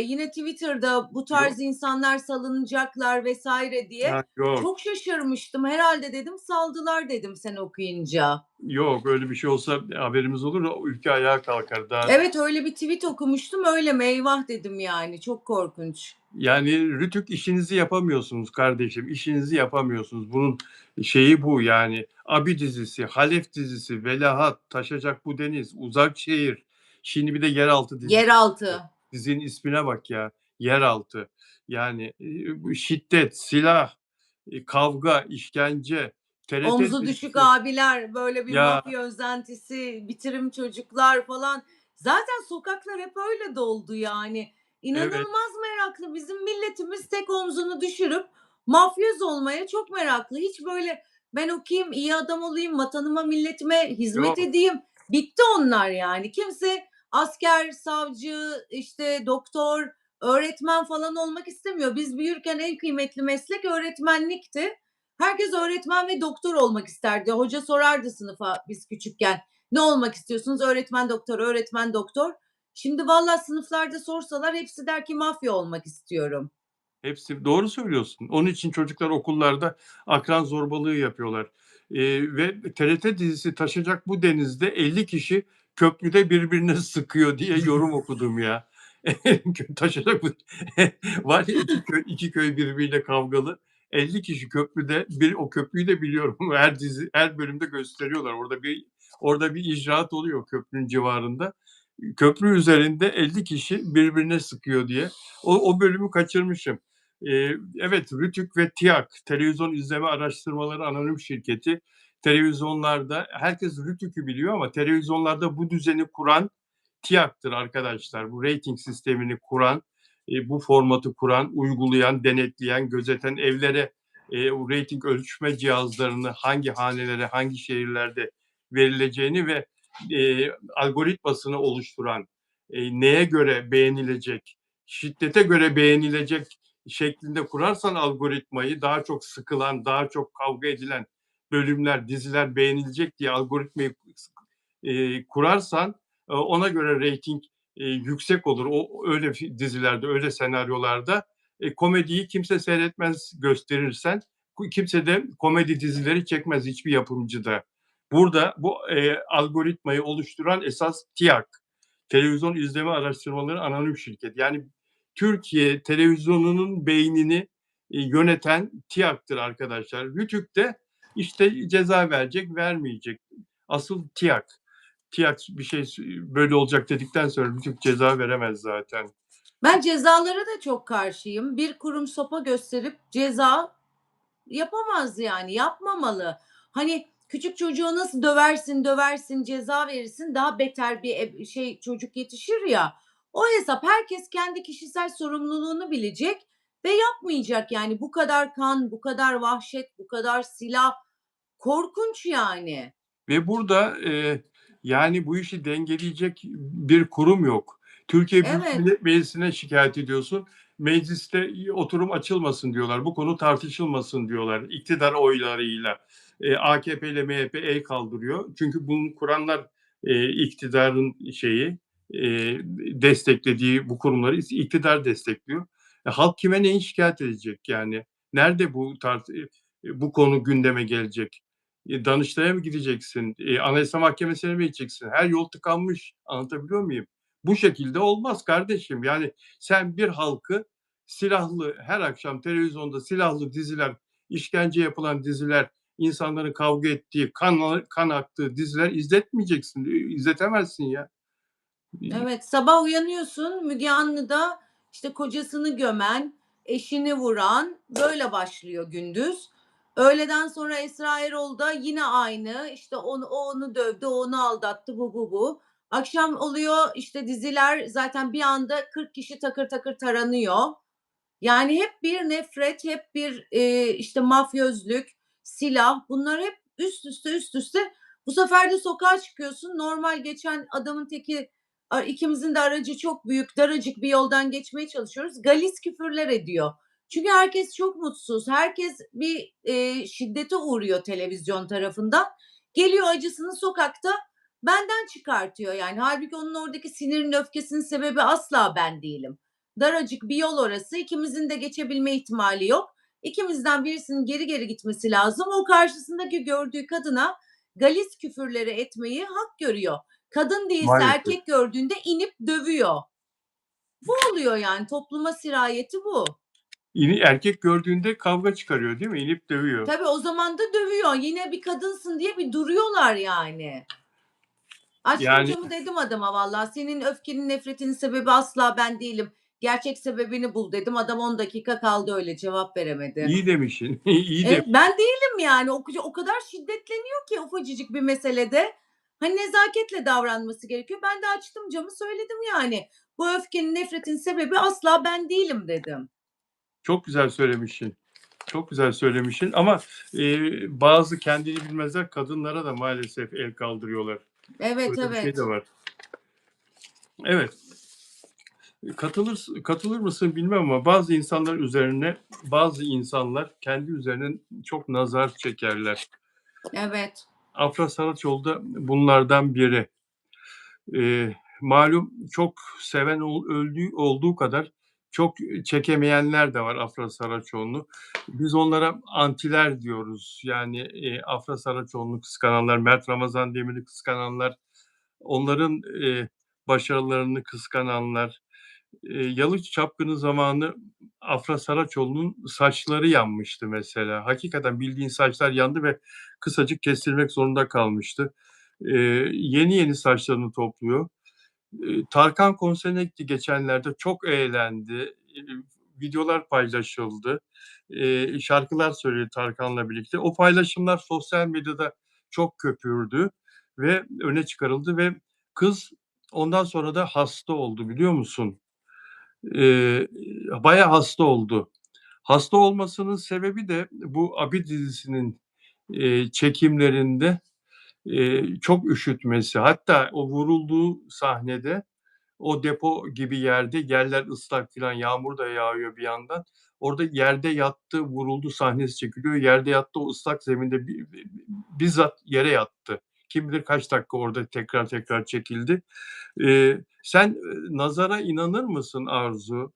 Yine Twitter'da bu yok tarz insanlar salınacaklar vesaire diye. yok. Çok şaşırmıştım. Herhalde dedim saldılar dedim sen okuyunca. Yok öyle bir şey olsa haberimiz olur da ülke ayağa kalkar. Daha Evet, öyle bir tweet okumuştum. Öyle mi? Eyvah dedim yani. Çok korkunç. yani Rütük işinizi yapamıyorsunuz kardeşim. İşinizi yapamıyorsunuz. Bunun şeyi bu yani. Abi dizisi, Halef dizisi, Velahat, Taşacak Bu Deniz, Uzak Şehir. Şimdi bir de Yeraltı dizisi. Yeraltı. Dizinin ismine bak ya. Yeraltı. Yani şiddet, silah, kavga, işkence, TRT Omzu düşük dizisi. abiler, böyle bir Ya mafya özentisi, bitirim çocuklar falan. Zaten sokaklar hep öyle doldu yani. evet, İnanılmaz meraklı. Bizim milletimiz tek omzunu düşürüp mafyoz olmaya çok meraklı. Hiç böyle ben okuyayım, iyi adam olayım, vatanıma, milletime hizmet yok. edeyim. Bitti onlar yani. Kimse asker, savcı, işte doktor, öğretmen falan olmak istemiyor. Biz büyürken en kıymetli meslek öğretmenlikti. Herkes öğretmen ve doktor olmak isterdi. Hoca sorardı sınıfa biz küçükken. Ne olmak istiyorsunuz? Öğretmen, doktor, öğretmen, doktor. Şimdi valla sınıflarda sorsalar hepsi der ki mafya olmak istiyorum. Hepsi doğru söylüyorsun. Onun için çocuklar okullarda akran zorbalığı yapıyorlar. Ve TRT dizisi Taşacak Bu Deniz'de 50 kişi köprüde birbirine sıkıyor diye yorum okudum ya. Taşacak bu var ya iki köy birbiriyle kavgalı. 50 kişi köprüde, o köprüyü de biliyorum. Her bölümde gösteriyorlar. Orada bir icraat oluyor köprünün civarında. Köprü üzerinde 50 kişi birbirine sıkıyor diye. O bölümü kaçırmışım. Evet, Rütük ve TİAK, Televizyon İzleme Araştırmaları Anonim Şirketi, televizyonlarda herkes Rütük'ü biliyor ama televizyonlarda bu düzeni kuran TİAK'tır arkadaşlar. Bu rating sistemini kuran, bu formatı kuran, uygulayan, denetleyen, gözeten, evlere o rating ölçme cihazlarını hangi hanelere, hangi şehirlerde verileceğini ve algoritmasını oluşturan, neye göre beğenilecek, şiddete göre beğenilecek şeklinde kurarsan algoritmayı, daha çok sıkılan, daha çok kavga edilen bölümler, diziler beğenilecek diye algoritmayı kurarsan ona göre reyting yüksek olur. Öyle dizilerde, öyle senaryolarda komediyi kimse seyretmez gösterirsen, kimse de komedi dizileri çekmez, hiçbir yapımcı da. Burada bu algoritmayı oluşturan esas TİAK, Televizyon İzleme Araştırmaları Anonim Şirket. Yani Türkiye televizyonunun beynini yöneten TİAK'tır arkadaşlar. Rütük de işte ceza verecek, vermeyecek. Asıl TİAK. TİAK bir şey böyle olacak dedikten sonra Rütük ceza veremez zaten. Ben cezalara da çok karşıyım. Bir kurum sopa gösterip ceza yapamaz yani, yapmamalı. Hani küçük çocuğu nasıl döversin, ceza verirsin, daha beter bir çocuk yetişir ya. O hesap herkes kendi kişisel sorumluluğunu bilecek ve yapmayacak yani. Bu kadar kan, bu kadar vahşet, bu kadar silah korkunç yani. Ve burada yani bu işi dengeleyecek bir kurum yok. Türkiye Büyük Evet, Millet Meclisi'ne şikayet ediyorsun. Mecliste oturum açılmasın diyorlar. Bu konu tartışılmasın diyorlar iktidar oylarıyla. AKP ile MHP el kaldırıyor. Çünkü bunu kuranlar iktidarın desteklediği bu kurumları iktidar destekliyor. Halk kime neyi şikayet edecek yani? Nerede bu konu gündeme gelecek? Danıştay'a mı gideceksin? Anayasa Mahkemesi'ne mi gideceksin? Her yol tıkanmış. Anlatabiliyor muyum? Bu şekilde olmaz kardeşim. Yani sen bir halkı silahlı, her akşam televizyonda silahlı diziler, işkence yapılan diziler, insanların kavga ettiği, kan aktığı diziler izletmeyeceksin. İzletemezsin ya. evet. Sabah uyanıyorsun, Müge Anlı'da işte kocasını gömen, eşini vuran, böyle başlıyor gündüz. Öğleden sonra Esra Erol'da yine aynı, işte o onu dövdü, o onu aldattı, bu. Akşam oluyor, işte diziler zaten bir anda 40 kişi takır takır taranıyor. Yani hep bir nefret, hep bir, işte mafyözlük, silah, bunlar hep üst üste. Bu sefer de sokağa çıkıyorsun. Normal geçen adamın teki, ikimizin de aracı çok büyük, daracık bir yoldan geçmeye çalışıyoruz. Galis küfürler ediyor. Çünkü herkes çok mutsuz. Herkes bir, şiddete uğruyor televizyon tarafından. Geliyor acısını sokakta benden çıkartıyor yani. Hâlbuki onun oradaki sinirinin, öfkesinin sebebi asla ben değilim. Daracık bir yol orası. İkimizin de geçebilme ihtimali yok. İkimizden birisinin geri geri gitmesi lazım. O karşısındaki gördüğü kadına galis küfürleri etmeyi hak görüyor. Kadın değilse Maalesef. erkek gördüğünde inip dövüyor. Bu oluyor yani, topluma sirayeti bu. Erkek gördüğünde kavga çıkarıyor değil mi? İnip dövüyor. Tabii o zaman da dövüyor. Yine bir kadınsın diye bir duruyorlar yani. Açtım Yani camı, dedim adama, vallahi senin öfkenin, nefretinin sebebi asla ben değilim. Gerçek sebebini bul dedim. Adam 10 dakika kaldı öyle, cevap veremedi. iyi demişsin. İyi de Evet, ben değilim yani. O kadar şiddetleniyor ki ufacıcık bir meselede. Hani nezaketle davranması gerekiyor. Ben de açtım camı, söyledim yani. Bu öfkenin, nefretin sebebi asla ben değilim dedim. çok güzel söylemişsin. Çok güzel söylemişsin ama bazı kendini bilmezler kadınlara da maalesef el kaldırıyorlar. Evet, Böyle bir şey de evet. var. Evet. Katılır mısın bilmem ama bazı insanlar kendi üzerine çok nazar çekerler. Evet. Afra Saraçoğlu da bunlardan biri. Malum çok seven olduğu kadar çok çekemeyenler de var Afra Saraçoğlu'nu. Biz onlara antiler diyoruz. Yani Afra Saraçoğlu'nu kıskananlar, Mert Ramazan Demir'i kıskananlar, onların başarılarını kıskananlar, Yalı Çapkını zamanı Afra Saraçoğlu'nun saçları yanmıştı mesela. Hakikaten bildiğin saçlar yandı ve kısacık kestirmek zorunda kalmıştı. Yeni yeni saçlarını topluyor. Tarkan konserine gitti geçenlerde. Çok eğlendi. Videolar paylaşıldı. Şarkılar söyledi Tarkan'la birlikte. O paylaşımlar sosyal medyada çok köpürdü ve öne çıkarıldı ve kız ondan sonra da hasta oldu, biliyor musun? Eee, Bayağı hasta oldu. Hasta olmasının sebebi de bu Abi dizisinin çekimlerinde çok üşütmesi. Hatta o vurulduğu sahnede o depo gibi yerde, yerler ıslak filan, yağmur da yağıyor bir yandan. Orada yerde yattı, vuruldu sahnesi çekiliyor. Yerde yattı, o ıslak zeminde bizzat yere yattı. Kim bilir kaç dakika orada tekrar tekrar çekildi. Sen nazara inanır mısın Arzu?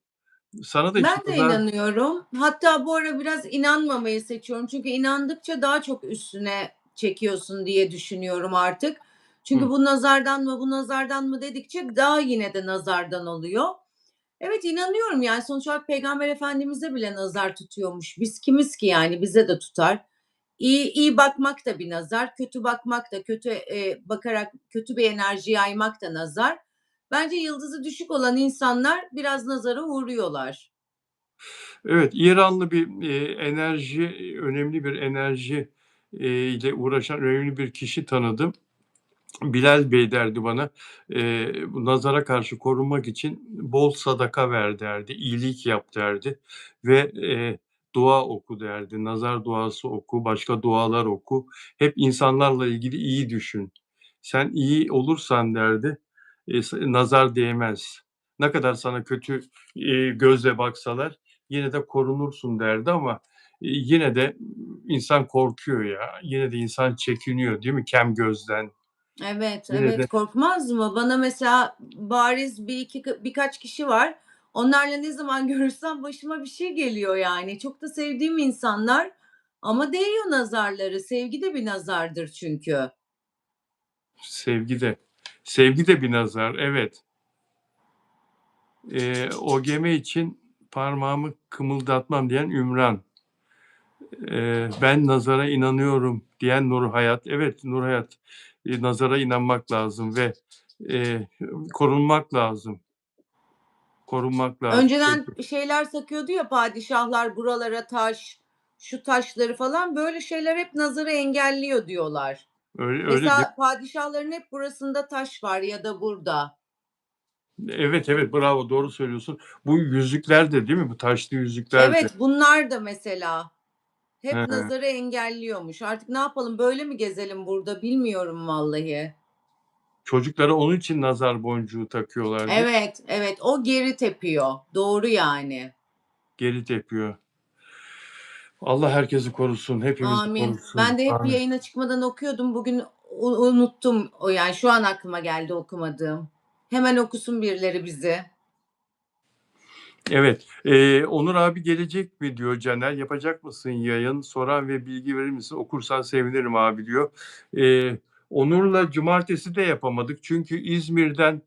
Sana da hiç Ben de nazar... inanıyorum. Hatta bu ara biraz inanmamayı seçiyorum. Çünkü inandıkça daha çok üstüne çekiyorsun diye düşünüyorum artık. Çünkü Hı. bu nazardan mı, bu nazardan mı dedikçe daha yine de nazardan oluyor. Evet, inanıyorum, yani, sonuç olarak Peygamber Efendimiz'e bile nazar tutuyormuş. Biz kimiz ki, yani, bize de tutar. İyi bakmak da bir nazar, kötü bakmak da, kötü, bakarak kötü bir enerji yaymak da nazar. Bence yıldızı düşük olan insanlar biraz nazara uğruyorlar. Evet, İranlı bir, önemli bir enerji, ile uğraşan önemli bir kişi tanıdım. Bilal Bey derdi bana, bu nazara karşı korunmak için bol sadaka ver derdi, iyilik yap derdi ve, dua oku derdi. Nazar duası oku, başka dualar oku. Hep insanlarla ilgili iyi düşün. Sen iyi olursan derdi, nazar değmez. Ne kadar sana kötü, gözle baksalar yine de korunursun derdi ama, yine de insan korkuyor ya. Yine de insan çekiniyor değil mi kem gözden? Evet, Yine de evet, korkmaz mı? Bana mesela bariz birkaç kişi var. Onlarla ne zaman görüşsem başıma bir şey geliyor yani. Çok da sevdiğim insanlar ama değiyor nazarları. Sevgi de bir nazardır çünkü. sevgi de sevgi de bir nazar, evet. OGM için parmağımı kımıldatmam diyen Ümran. Ben nazara inanıyorum diyen Nur Hayat. Evet, Nur Hayat, nazara inanmak lazım ve, eee, korunmak lazım. Korunmak lazım. Önceden Çünkü şeyler takıyordu ya padişahlar buralara taş, şu taşları falan böyle şeyler hep nazarı engelliyor diyorlar. öyle değil Mesela padişahların hep burasında taş var ya da burada. mi? Evet, evet, bravo, doğru söylüyorsun. Bu yüzükler de değil mi? Bu taşlı yüzükler de. Evet, bunlar da mesela hep He. nazarı engelliyormuş. Artık ne yapalım, böyle mi gezelim burada bilmiyorum vallahi. Çocuklara onun için nazar boncuğu takıyorlar değil mi? Evet, evet, o geri tepiyor. Doğru yani. Geri tepiyor. Allah herkesi korusun, hepimizi Amin. korusun. Ben de hep Amin. yayına çıkmadan okuyordum. Bugün unuttum. O yani şu an aklıma geldi okumadığım. Hemen okusun birileri bizi. Evet, Onur abi gelecek mi diyor Caner. Yapacak mısın yayın? Soran ve bilgi verir misin? Okursan sevinirim abi diyor. Onur'la cumartesi de yapamadık. Çünkü İzmir'den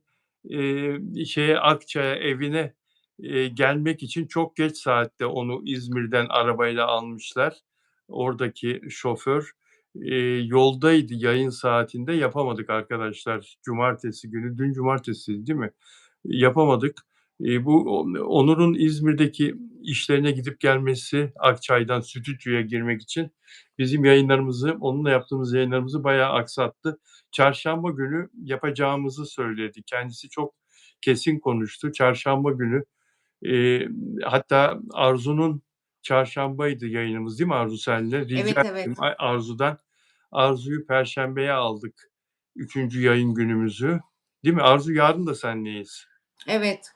Akçay'a evine gelmek için çok geç saatte onu İzmir'den arabayla almışlar. Oradaki şoför yoldaydı yayın saatinde yapamadık arkadaşlar. Cumartesi günü, dün cumartesiydi değil mi? Yapamadık. Bu Onur'un İzmir'deki işlerine gidip gelmesi, Akçay'dan stüdyoya girmek için bizim yayınlarımızı, onunla yaptığımız yayınlarımızı bayağı aksattı. Çarşamba günü yapacağımızı söyledi. Kendisi çok kesin konuştu. Çarşamba günü, eee, hatta Arzu'nun çarşambaydı yayınımız değil mi Arzu seninle? Rica Evet, ettim evet. Arzu'dan. Arzu'yu perşembeye aldık, üçüncü yayın günümüzü. Değil mi? Arzu yarın da seninleyiz. Evet.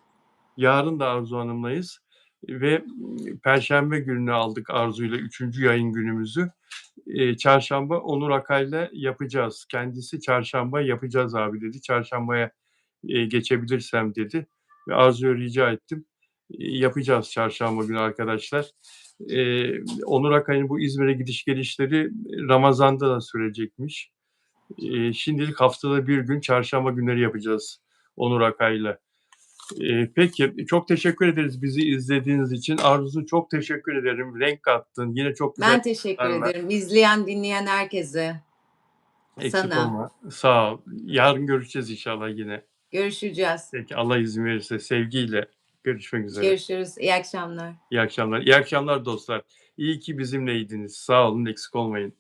Yarın da Arzu Hanım'layız ve perşembe gününü aldık Arzu'yla üçüncü yayın günümüzü. Çarşamba Onur Akay'la yapacağız. Kendisi çarşamba yapacağız abi dedi. Çarşambaya, geçebilirsem dedi ve Arzu'ya rica ettim. Yapacağız çarşamba günü arkadaşlar. Onur Akay'ın bu İzmir'e gidiş gelişleri Ramazan'da da sürecekmiş. Şimdilik haftada bir gün çarşamba günleri yapacağız Onur Akay'la. Peki, çok teşekkür ederiz bizi izlediğiniz için. Arzu, çok teşekkür ederim. Renk kattın. Yine çok güzel Ben teşekkür yorumlarla. ederim. İzleyen, dinleyen herkese. Eksik Sana. olma. Sağ ol. Yarın görüşeceğiz inşallah yine. Görüşeceğiz. Peki, Allah izin verirse sevgiyle görüşmek üzere. Görüşürüz. İyi akşamlar. İyi akşamlar. İyi akşamlar dostlar. İyi ki bizimleydiniz. Sağ olun, eksik olmayın.